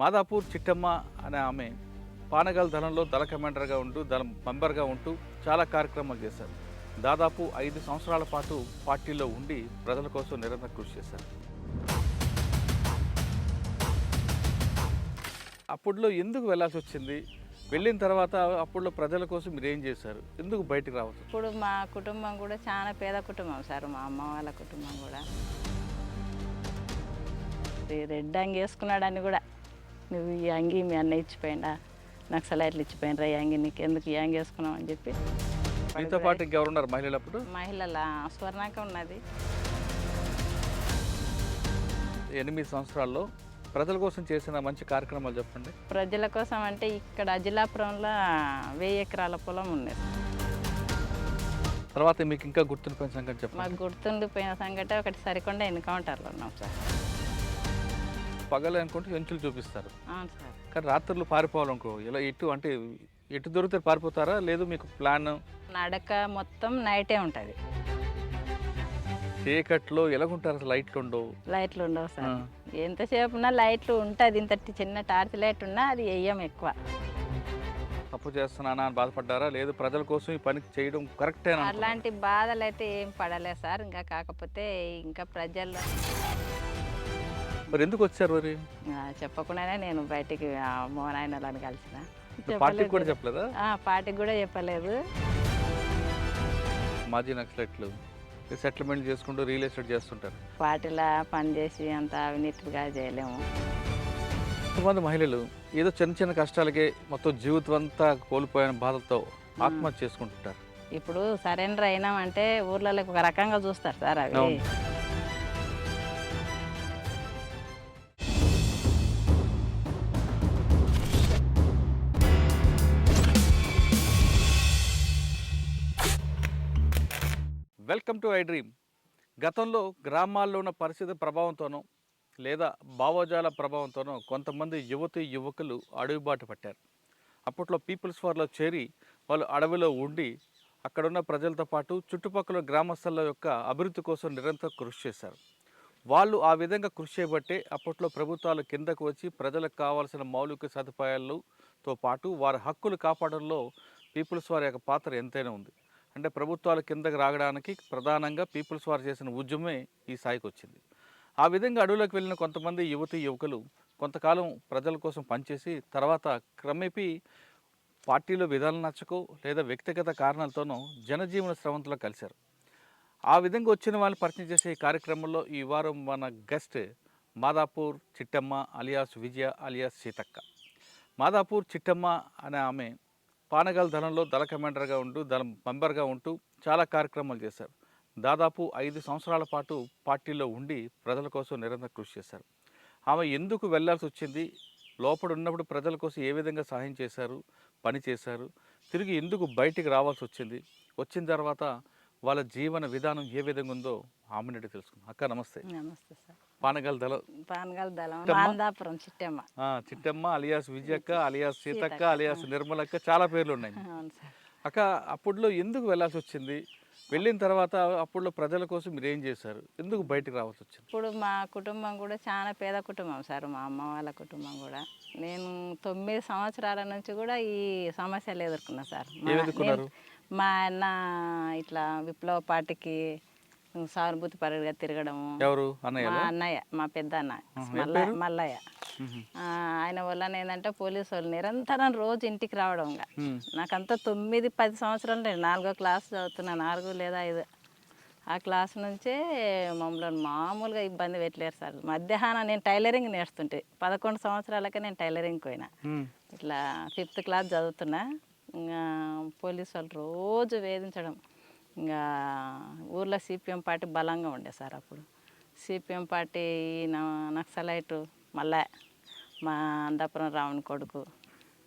మాదాపూర్ చిట్టమ్మ అనే ఆమె పానగల్ దళంలో దళ కమాండర్గా ఉంటూ దళ మెంబర్గా ఉంటూ చాలా కార్యక్రమాలు చేశారు. దాదాపు 5 సంవత్సరాల పాటు పార్టీలో ఉండి ప్రజల కోసం నిరంతరం కృషి చేశారు. అప్పుడులో ఎందుకు వెళ్ళాల్సి వచ్చింది? వెళ్ళిన తర్వాత అప్పుడులో ప్రజల కోసం మీరు ఏం చేశారు? ఎందుకు బయటికి రావచ్చు? ఇప్పుడు మా కుటుంబం కూడా చాలా పేద కుటుంబం సార్. మా అమ్మ వాళ్ళ కుటుంబం కూడా రెడ్ అంగి వేసుకున్నాడని కూడా, నువ్వు ఈ అంగి మీ అన్న ఇచ్చిపోయిందా, నాకు సలైట్లు ఇచ్చిపోయినరా, ఈ అంగి నీకు ఎందుకు ఈ అంగి వేసుకున్నావు అని చెప్పి. మీతో పాటు ఇంకెవరున్నారు మహిళలు? అప్పుడు మహిళల స్వర్ణాక ఉన్నది. 8 సంవత్సరాల్లో ప్రజల కోసం చేసిన మంచి కార్యక్రమాలు చెప్పండి. ప్రజల కోసం అంటే ఇక్కడ అజిలాపురంలో 1000 ఎకరాల పొలం ఉంది. తర్వాత మీకు ఇంకా గుర్తుండిపోయిన సంగతి చెప్పండి. మాకు గుర్తుండిపోయిన సంగతి ఒకటి, సరికొండ ఎన్కౌంటర్లో ఉన్నాం సార్. పగలే అనుకుంటే ఎంచులు చూపిస్తారు, అవును సార్. కానీ రాత్రులు పారిపోవాలనుకో ఇలా ఎటు దొరికితే పారిపోతారా? లేదు మీకు ప్లాన్? నడక మొత్తం నైటే ఉంటుంది. చీకట్లో ఎలాగుంటారు? అసలు లైట్లు ఉండవు. లైట్లు ఉండవు సార్. ఎంతసేపు ఉన్నా లైట్లు ఉంటుంది. ఇంత చిన్న టార్చ్ లైట్ ఉన్నా అది వేయం ఎక్కువ. తప్పు చేస్తున్నానా అని బాధపడ్డారా? లేదు ప్రజల కోసం ఈ పని చేయడం కరెక్టేనా? అలాంటి బాధలు అయితే ఏం పడలేదు సార్. ఇంకా కాకపోతే ఇంకా ప్రజల్లో మరి ఎందుకు వచ్చారు? మరి చెప్పకుండానే నేను బయటికి మోనాయనలను కలిసిన. పార్టీకి కూడా చెప్పలేదా? పార్టీకి కూడా చెప్పలేదు. మాజీ నక్సలైట్లు సెటిల్మెంట్ చేసుకుంటూ రియల్ ఎస్టేట్ చేస్తుంటారు. పార్టీలో పనిచేసి అంత అవినీతిగా చేయలేము. కొంతమంది మహిళలు ఏదో చిన్న చిన్న కష్టాలకే మొత్తం జీవితం అంతా కోల్పోయిన బాధతో ఆత్మహత్య చేసుకుంటుంటారు. ఇప్పుడు సరెండర్ అయినామంటే ఊర్లలో ఒక రకంగా చూస్తారు సార్ అవి. Welcome to I dream. గతంలో గ్రామాల్లో ఉన్న పరిస్థితి ప్రభావంతోనో లేదా భావజాల ప్రభావంతోనో కొంతమంది యువకులు అడవిబాటు పట్టారు. అప్పట్లో పీపుల్స్ వార్లో చేరి వాళ్ళు అడవిలో ఉండి అక్కడున్న ప్రజలతో పాటు చుట్టుపక్కల గ్రామస్తుల యొక్క అభివృద్ధి కోసం నిరంతరం కృషి చేశారు. వాళ్ళు ఆ విధంగా కృషి చేయబట్టే అప్పట్లో ప్రభుత్వాలు కిందకు వచ్చి ప్రజలకు కావాల్సిన మౌలిక సదుపాయాలతో పాటు వారి హక్కులు కాపాడంలో పీపుల్స్ వార్ యొక్క పాత్ర ఎంతైనా ఉంది. అంటే ప్రభుత్వాల కిందకి రావడానికి ప్రధానంగా పీపుల్స్ వార్ చేసిన ఉద్యమే ఈ స్థాయికి వచ్చింది. ఆ విధంగా అడవులకు వెళ్ళిన కొంతమంది యువకులు కొంతకాలం ప్రజల కోసం పనిచేసి తర్వాత క్రమేపీ పార్టీలో విధానం నచ్చకో లేదా వ్యక్తిగత కారణాలతోనో జనజీవన స్రవంతిలో కలిశారు. ఆ విధంగా వచ్చిన వాళ్ళని పరిచయం చేసే ఈ కార్యక్రమంలో ఈ వారం మన గెస్ట్ మాదాపూర్ చిట్టమ్మ అలియాస్ విజయ అలియాస్ సీతక్క. మాదాపూర్ చిట్టమ్మ అనే ఆమె పానగల్ దళంలో దళ కమాండర్గా ఉంటూ దళ మెంబర్గా ఉంటూ చాలా కార్యక్రమాలు చేశారు. దాదాపు 5 సంవత్సరాల పాటు పార్టీలో ఉండి ప్రజల కోసం నిరంతరం కృషి చేశారు. ఆమె ఎందుకు వెళ్ళాల్సి వచ్చింది, లోపల ఉన్నప్పుడు ప్రజల కోసం ఏ విధంగా సహాయం చేశారు, పని చేశారు, తిరిగి ఎందుకు బయటికి రావాల్సి వచ్చింది, వచ్చిన తర్వాత వాళ్ళ జీవన విధానం ఏ విధంగా ఉందో ఆమెను అడిగి తెలుసుకుందాం. అక్క నమస్తే. నమస్తే సార్. పానగల్ దళం Madapuram Chittamma. Chittamma alias Vijayakka alias Seethakka alias Nirmalakka, చాలా పేర్లు ఉన్నాయి. అక్క అప్పుడులో ఎందుకు వెళ్ళాల్సి వచ్చింది? వెళ్ళిన తర్వాత అప్పుడులో ప్రజల కోసం మీరు ఏం చేశారు? ఎందుకు బయటికి రావాల్సి వచ్చింది? ఇప్పుడు మా కుటుంబం కూడా చాలా పేద కుటుంబం సార్. మా అమ్మ వాళ్ళ కుటుంబం కూడా. నేను 9 సంవత్సరాల నుంచి కూడా ఈ సమస్యలు ఎదుర్కొన్నా సార్. మా అన్న ఇట్లా విప్లవ పార్టీకి సానుభూతి పరుడుగా తిరగడము. ఎవరు? మా అన్నయ్య, మా పెద్ద అన్న మల్లయ్య. ఆయన వల్ల ఏంటంటే పోలీసు వాళ్ళు నిరంతరం రోజు ఇంటికి రావడం. నాకంతా 9-10 సంవత్సరాలు నేను 4వ క్లాస్ చదువుతున్నా, 4 లేదా 5. ఆ క్లాస్ నుంచే మమ్మల్ని మామూలుగా ఇబ్బంది పెట్టలేరు సార్. మధ్యాహ్నం నేను టైలరింగ్ నేర్చుతుంటే 11 సంవత్సరాలకే నేను టైలరింగ్ పోయినా. ఇట్లా 5th క్లాస్ చదువుతున్నా. ఇంకా పోలీసు వాళ్ళు రోజు వేధించడం. ఇంకా ఊర్లో సిపిఎం పార్టీ బలంగా ఉండే సార్. అప్పుడు సిపిఎం పార్టీ నక్సలైటు మళ్ళా మా అందాపురం రావణ్ కొడుకు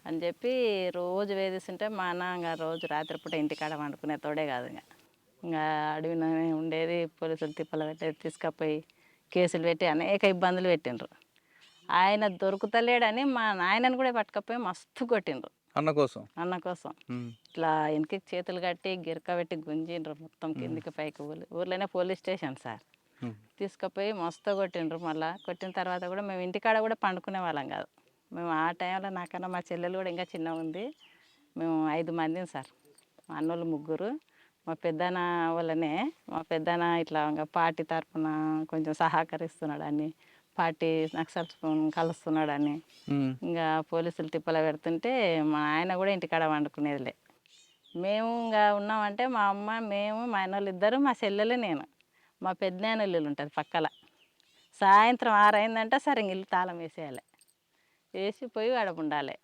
అని చెప్పి రోజు వేధిస్తుంటే మా అన్న ఇంకా రోజు రాత్రిపూట ఇంటికాడ వండుకునే తోడే కాదు. ఇంకా అడవిలోనే ఉండేది. పోలీసులు తిప్పలు పెట్టేది, తీసుకుపోయి కేసులు పెట్టి అనేక ఇబ్బందులు పెట్టిండ్రు. ఆయన దొరుకుతలేడని మా నాయనని కూడా పట్టుకపోయి మస్తు కొట్టిండ్రు. అన్న కోసం ఇట్లా వెనక్కి చేతులు కట్టి గిరక పెట్టి గుంజిండ్రు మొత్తం కిందికి పైకి. ఊర్లోనే పోలీస్ స్టేషన్ సార్. తీసుకుపోయి మస్తు కొట్టిండ్రు. మళ్ళీ కొట్టిన తర్వాత కూడా మేము ఇంటికాడ కూడా పండుకునే వాళ్ళం కాదు. మేము ఆ టైంలో నాకన్నా మా చెల్లెలు కూడా ఇంకా చిన్నగా ఉంది. మేము 5 మందిని సార్. మా అన్నోళ్ళు 3, మా పెద్దనాన్న వాళ్ళనే. మా పెద్దనాన్న ఇట్లా ఇంకా పార్టీ తరఫున కొంచెం సహకరిస్తున్నాడని, పార్టీ నక్సల్స్ కలుస్తున్నాడని ఇంకా పోలీసులు తిప్పలు పెడుతుంటే మా ఆయన కూడా ఇంటికాడ వండుకునేదిలే. మేము ఇంకా ఉన్నామంటే మా అమ్మ, మేము, మా అన్నోళ్ళు 2, మా చెల్లెలు, నేను. మా పెద్దనాన్న ఇల్లు ఉంటుంది పక్కల. సాయంత్రం 6 అయిందంటే సరే ఇంక ఇల్లు తాళం వేసేయాలి. వేసి పోయి ఆడ ఉండాలి.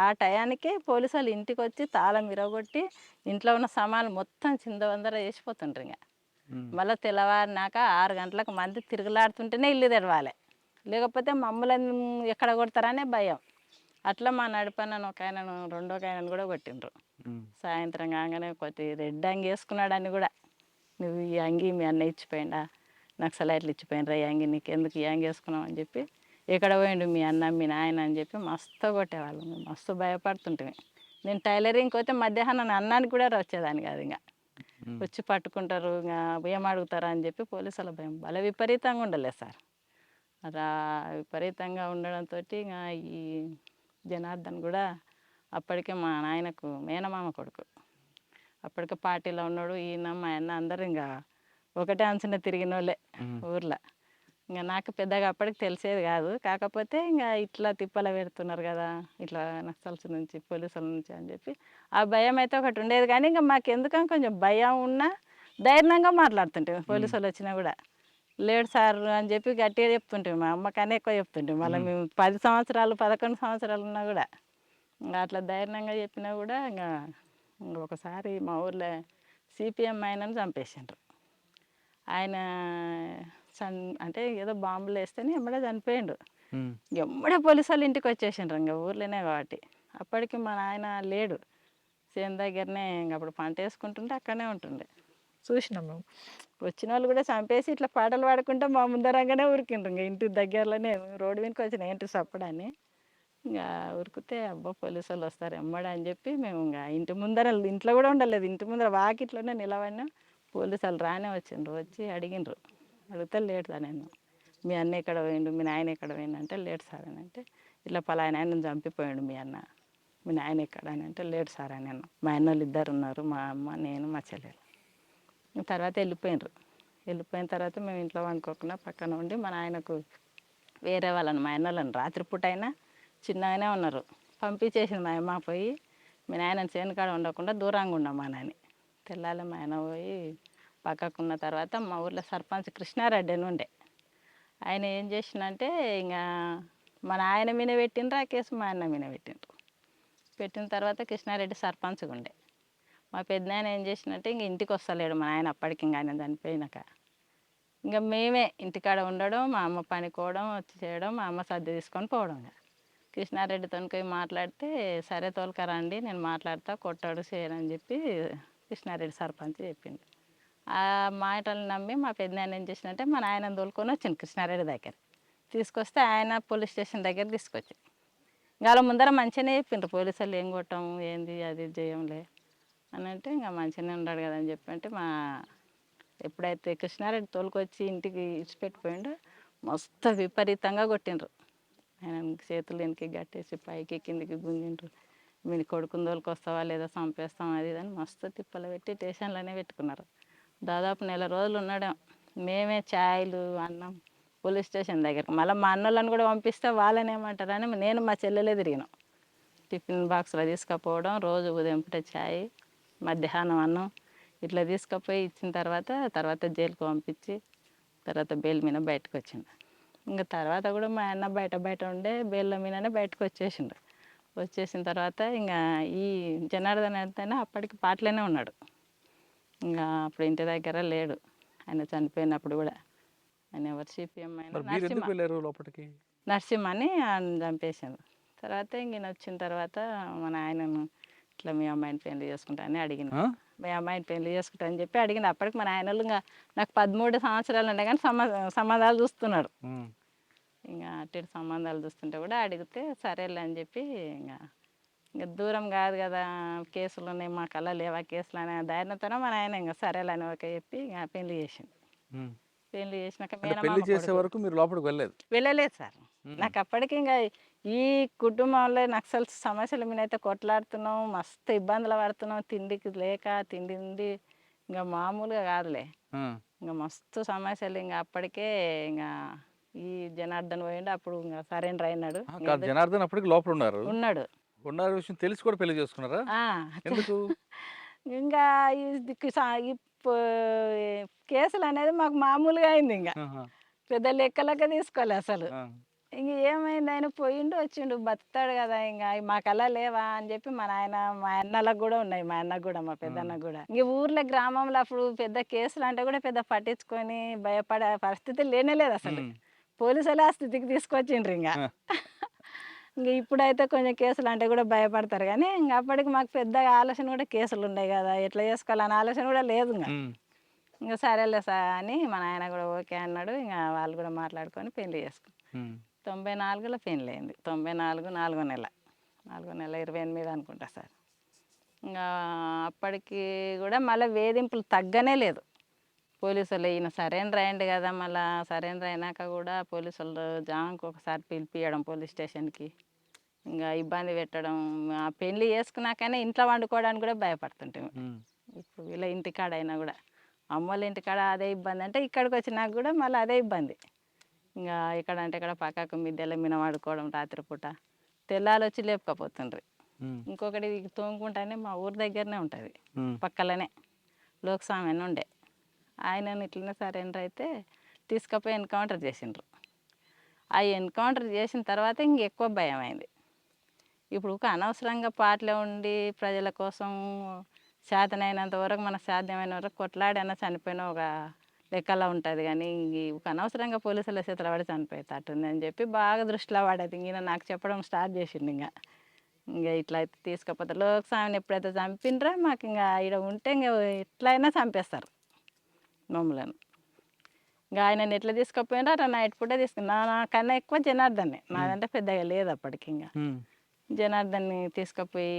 ఆ టయానికే పోలీసు వాళ్ళు ఇంటికి వచ్చి తాళం విరగొట్టి ఇంట్లో ఉన్న సామాన్లు మొత్తం చిందవందర వేసిపోతుండ్రు. ఇంకా మళ్ళీ తెల్లవారినాక 6 గంటలకు మంది తిరుగులాడుతుంటేనే ఇల్లు తెరవాలి, లేకపోతే మమ్మల్ని ఎక్కడ కొడతారనే భయం. అట్లా మా నడిపన్నను ఒక ఆయనను, రెండో ఆయనను కూడా కొట్టిండ్రు. సాయంత్రం కాగానే కొద్ది రెడ్ అంగి వేసుకున్నాడని కూడా, నువ్వు ఈ అంగి మీ అన్న ఇచ్చిపోయిండా, నక్సలైట్లు ఇచ్చిపోయినరా ఈ అంగి, నీకు ఎందుకు ఈ అంగి వేసుకున్నావు అని చెప్పి, ఎక్కడ పోయిండు మీ అన్న మీ నాయన అని చెప్పి మస్తు కొట్టేవాళ్ళు. మేము మస్తు భయపడుతుంటే నేను టైలరింగ్కి పోతే మధ్యాహ్నం అన్నానికి కూడా వచ్చేదాన్ని కాదు. ఇంకా వచ్చి పట్టుకుంటారు, ఇంకా ఏం అడుగుతారా అని చెప్పి పోలీసుల భయం భలే విపరీతంగా ఉండలేదు సార్. అలా విపరీతంగా ఉండడంతో ఇంకా ఈ జనార్దన్ కూడా అప్పటికే మా నాయనకు మేనమామ కొడుకు, అప్పటికే పార్టీలో ఉన్నాడు. ఈయన మా అన్న అందరూ ఇంకా ఒకటే అంచున తిరిగిన వాళ్ళే ఊర్లో. ఇంకా నాకు పెద్దగా అప్పటికి తెలిసేది కాదు. కాకపోతే ఇంకా ఇట్లా తిప్పల పెడుతున్నారు కదా, ఇట్లా నక్సల్స్ నుంచి పోలీసుల నుంచి అని చెప్పి ఆ భయం అయితే ఒకటి ఉండేది. కానీ ఇంకా మాకు ఎందుకని కొంచెం భయం ఉన్నా ధైర్యంగా మాట్లాడుతుంటే పోలీసు వాళ్ళు వచ్చినా కూడా, లేడు సార్ అని చెప్పి గట్టిగా చెప్తుంటే, మా అమ్మకనే ఎక్కువ చెప్తుంటే. మళ్ళీ మేము 10 సంవత్సరాలు 11 సంవత్సరాలు ఉన్నా కూడా ఇంకా అట్లా ధైర్యంగా చెప్పినా కూడా ఇంకా ఒకసారి మా ఊర్లో సిపిఎం ఆయనను చంపేసిండ్రు. ఆయన అంటే ఏదో బాంబులు వేస్తేనే ఎమ్మడే చనిపోయిండు. ఎమ్మడే పోలీసు వాళ్ళు ఇంటికి వచ్చేసిండ్రు, ఇంకా ఊర్లోనే కాబట్టి. అప్పటికి మా నాయన లేడు, చేను దగ్గరనే ఇంక అప్పుడు పంట వేసుకుంటుంటే అక్కడనే ఉంటుండే. చూసినాం మేము. వచ్చిన వాళ్ళు కూడా చంపేసి ఇట్లా పాటలు పాడుకుంటే మా ముందరంగానే ఉరికిండ్రు. ఇంకా ఇంటి దగ్గరలోనే రోడ్డు మీదకి వచ్చిన ఏంటి సప్పడని ఇంకా ఉరికితే, అబ్బా పోలీసు వాళ్ళు వస్తారు ఎమ్మడ అని చెప్పి మేము ఇంకా ఇంటి ముందర, ఇంట్లో కూడా ఉండలేదు, ఇంటి ముందర వాకిట్లోనే నిలబడినా. పోలీసు వాళ్ళు రానే వచ్చిండ్రు, వచ్చి అడిగిండ్రు. అడిగితే లేడు సార్, నేను మీ అన్న ఎక్కడ పోయిండు, మీ నాయన ఎక్కడ పోయిండు అంటే, లేడు సార్ అని అంటే, ఇట్లా పలానా ఆయన చంపిపోయాడు మీ అన్న, మీ నాయన ఎక్కడ అని అంటే, లేడు సార్ అని నేను. మా అన్న వాళ్ళు 2 ఉన్నారు, మా అమ్మ నేను మా చెల్లెలు. తర్వాత వెళ్ళిపోయినరు. వెళ్ళిపోయిన తర్వాత మేము ఇంట్లో వండుకోకుండా పక్కన ఉండి మా నాయనకు వేరే వాళ్ళని, మా అన్న వాళ్ళని రాత్రిపూట అయినా చిన్నగానే ఉన్నారు పంపించేసింది మా అమ్మ. పోయి మీ నాయన చేనుకాడ ఉండకుండా దూరంగా ఉండమా నాని. తెల్లాలి మా ఆయన పోయి పక్కకున్న తర్వాత మా ఊర్లో సర్పంచ్ కృష్ణారెడ్డి అని ఉండే. ఆయన ఏం చేసిందంటే ఇంకా మన ఆయన మీద పెట్టిండ్రు ఆ కేసు, మా అన్న మీద పెట్టిండ్రు. పెట్టిన తర్వాత కృష్ణారెడ్డి సర్పంచ్గా ఉండే. మా పెద్దనాయన ఏం చేసినట్టే ఇంక ఇంటికి వస్తలేడు మా ఆయన అప్పటికి, ఇంకా ఆయన చనిపోయినాక. ఇంకా మేమే ఇంటికాడ ఉండడం, మా అమ్మ పనికోవడం, వచ్చి చేయడం, మా అమ్మ సర్ది తీసుకొని పోవడం. కృష్ణారెడ్డితో పోయి మాట్లాడితే, సరే తోలుకరండి నేను మాట్లాడతా, కొట్టాడు చేయనని చెప్పి కృష్ణారెడ్డి సర్పంచ్ చెప్పిండు. ఆ మాటలు నమ్మి మా పెద్దనాయన ఏం చేసినట్టే మా నాయనని తోలుకొని వచ్చింది కృష్ణారెడ్డి దగ్గర. తీసుకొస్తే ఆయన పోలీస్ స్టేషన్ దగ్గర తీసుకొచ్చి ఇంకా వాళ్ళ ముందర మంచిగానే చెప్పిండ్రు పోలీసు వాళ్ళు, ఏం కొట్టాము ఏంది అది చేయంలే అని అంటే, ఇంకా మంచిగానే ఉన్నాడు కదా అని చెప్పి అంటే, మా ఎప్పుడైతే కృష్ణారెడ్డి తోలుకొచ్చి ఇంటికి ఇచ్చిపెట్టిపోయిండో మస్తు విపరీతంగా కొట్టిండ్రు. ఆయన చేతులు వెనక్కి గట్టేసి పైకి కిందికి గుంజిండ్రు. మీ కొడుకుని తోలుకొస్తావా లేదా చంపేస్తాం అది ఇది అని మస్తు తిప్పలు పెట్టి స్టేషన్లోనే పెట్టుకున్నారు. దాదాపు 1 నెల రోజులు ఉన్నాడు. మేమే ఛాయలు అన్నం పోలీస్ స్టేషన్ దగ్గరకు. మళ్ళీ మా అన్నోళ్ళని కూడా పంపిస్తే వాళ్ళని ఏమంటారని నేను మా చెల్లెలే తిరిగినాం. టిఫిన్ బాక్స్లో తీసుకుపోవడం, రోజు ఉదయం పూట ఛాయ్, మధ్యాహ్నం అన్నం ఇట్లా తీసుకుపోయి ఇచ్చిన తర్వాత జైలుకు పంపించి తర్వాత బెయిల్ మీద బయటకు వచ్చిండు. ఇంకా తర్వాత కూడా మా అన్న బయట ఉండే బెయిల్ మీదనే బయటకు వచ్చేసిండు. వచ్చేసిన తర్వాత ఇంకా ఈ జనార్దన్ అయితేనే అప్పటికి పాటలోనే ఉన్నాడు. ఇంకా అప్పుడు ఇంటి దగ్గర లేడు ఆయన చనిపోయినప్పుడు కూడా. ఆయన ఎవరు సిపిఎం అయినా మీరు ఎందుకు వెళ్ళారు లోపలికి? నరసింహ అని ఆయన చంపేశారు. తర్వాత ఇంక ఈయన వచ్చిన తర్వాత మన ఆయనను ఇట్లా మీ అమ్మాయిని పెళ్లి చేసుకుంటా అని అడిగిన. మీ అమ్మాయిని పెళ్లి చేసుకుంటా అని చెప్పి అడిగిన. అప్పటికి మన ఆయన ఇంకా నాకు 13 సంవత్సరాలు ఉండే కానీ సంబంధాలు చూస్తున్నాడు. ఇంకా అట్టి సంబంధాలు చూస్తుంటే కూడా అడిగితే సరేలే అని చెప్పి ఇంకా దూరం కాదు కదా, కేసులు ఉన్నాయి మా కళ్ళ లేవా కేసులు అనే ధైర్యంతోనే మన ఆయన ఇంకా సరేలని ఓకే చెప్పి ఇంకా పెళ్లి చేసిండు. పెళ్లి చేసినాక పెళ్లి చేసే వరకు మీరు లోపలికి వెళ్ళలేదు? వెళ్ళలేదు సార్. నాకు అప్పటికి ఇంకా ఈ కుటుంబంలో నక్సల్ సమస్యల మీద అయితే కొట్లాడుతున్నాం, మస్తు ఇబ్బందులు పడుతున్నాం, తిండికి లేక తిండి ఉండి ఇంకా మామూలుగా కాదులే. ఆ, ఇంకా మస్తు సమస్యలు ఇంకా అప్పటికే ఇంకా ఈ జనార్దన్ పోయిండు, అప్పుడు ఇంకా సరెండర్ అయినాడు. కాదు జనార్దన్ అప్పటికి లోపల ఉన్నారు. ఉన్నాడు. ఉన్న విషయం తెలిసి కూడా పెళ్లి చేసుకున్నారా? ఆ, ఎందుకు? ఇంకా ఈ దిక్కు ఈ ప- కేసులు అనేది మాకు మామూలుగా అయింది. ఇంకా ఆహా, పెద్ద లెక్కలెక్క తీసుకోలే అసలు. ఆ, ఇంక ఏమైంది, ఆయన పోయిండు వచ్చిండు, బతాడు కదా, ఇంకా మాకల్లా లేవా అని చెప్పి మా నాయన, మా అన్నలకు కూడా ఉన్నాయి, మా అన్నకు కూడా, మా పెద్దన్నకు కూడా. ఇంక ఊర్లో గ్రామంలో అప్పుడు పెద్ద కేసులు అంటే కూడా పెద్ద పట్టించుకొని భయపడే పరిస్థితి లేనే లేదు అసలు. ఉమ్, పోలీసులు ఆ స్థితికి తీసుకొచ్చిండ్రు ఇంకా. ఆ, ఇంక ఇప్పుడైతే కొంచెం కేసులు అంటే కూడా భయపడతారు, కానీ ఇంక అప్పటికి మాకు పెద్దగా ఆలోచన కూడా కేసులు ఉన్నాయి కదా, ఎట్లా చేసుకోవాలనే ఆలోచన కూడా లేదు. ఇంకా ఉమ్, ఇంకా సరేలే సార్ అని మా నాయన కూడా ఓకే అన్నాడు. ఇంకా వాళ్ళు కూడా మాట్లాడుకొని పెళ్లి చేసుకున్నాం. ఉమ్, 94లో పెళ్ళి అయింది. 94 4వ నెల, 28 అనుకుంటా సార్. ఇంకా అప్పటికి కూడా మళ్ళీ వేధింపులు తగ్గనే లేదు. పోలీసులు ఈయన సరెండర్ అయ్యిండు కదా, మళ్ళీ సరెండర్ అయినాక కూడా పోలీసులు జాంకి ఒకసారి పిలిపియడం పోలీస్ స్టేషన్కి, ఇంకా ఇబ్బంది పెట్టడం. ఆ పెళ్ళి చేసుకున్నాకనే ఇంట్లో వండుకోవడానికి కూడా భయపడుతుంటాం. ఉమ్, ఇప్పుడు వీళ్ళ ఇంటికాడ అయినా కూడా, అమ్మోళ్ళ ఇంటికాడ అదే ఇబ్బంది అంటే ఇక్కడికి వచ్చినాక కూడా మళ్ళీ అదే ఇబ్బంది. ఇంకా ఇక్కడ అంటే ఇక్కడ పక్కకు మిద్దెల మీద పడుకోవడం రాత్రిపూట, తెల్లాలు వచ్చి లేపుకపోతుండ్రి. ఉమ్, ఇంకొకటి తోముకుంటానే మా ఊరి దగ్గరనే ఉంటుంది, ఉమ్, పక్కలనే లోక్స్వామి అని ఉండే. ఆయనను ఇట్లనే సరెండర్ అయితే తీసుకుపోయి ఎన్కౌంటర్ చేసిండ్రు. ఆ ఎన్కౌంటర్ చేసిన తర్వాత ఇంకెక్కువ భయం అయింది. ఇప్పుడు అనవసరంగా పాటలో ఉండి ప్రజల కోసం చేతనైనంత వరకు, మనకు సాధ్యమైన వరకు కొట్లాడైనా చనిపోయిన ఒక లెక్కలా ఉంటుంది. కానీ అనవసరంగా పోలీసుల చేతులు పడి చనిపోయేటట్టుంది అని చెప్పి బాగా దృష్టిలో పడేది. ఈయన నాకు చెప్పడం స్టార్ట్ చేసిండు. ఇంకా ఇట్లా అయితే తీసుకపోతే లోక్స్వామిని ఎప్పుడైతే చంపిండ్రో మాకు ఇంకా ఇక్కడ ఉంటే ఇంకా ఎట్లయినా చంపేస్తారు మమ్మల్ని. ఇంకా ఆయనని ఎట్లా తీసుకుపోయినా అట్లా నైట్ పూట తీసుకున్నా. నాకన్నా ఎక్కువ జనార్దన్నే, నాదంటే పెద్దగా లేదు అప్పటికి. ఇంకా ఉమ్, జనార్దన్ని తీసుకుపోయి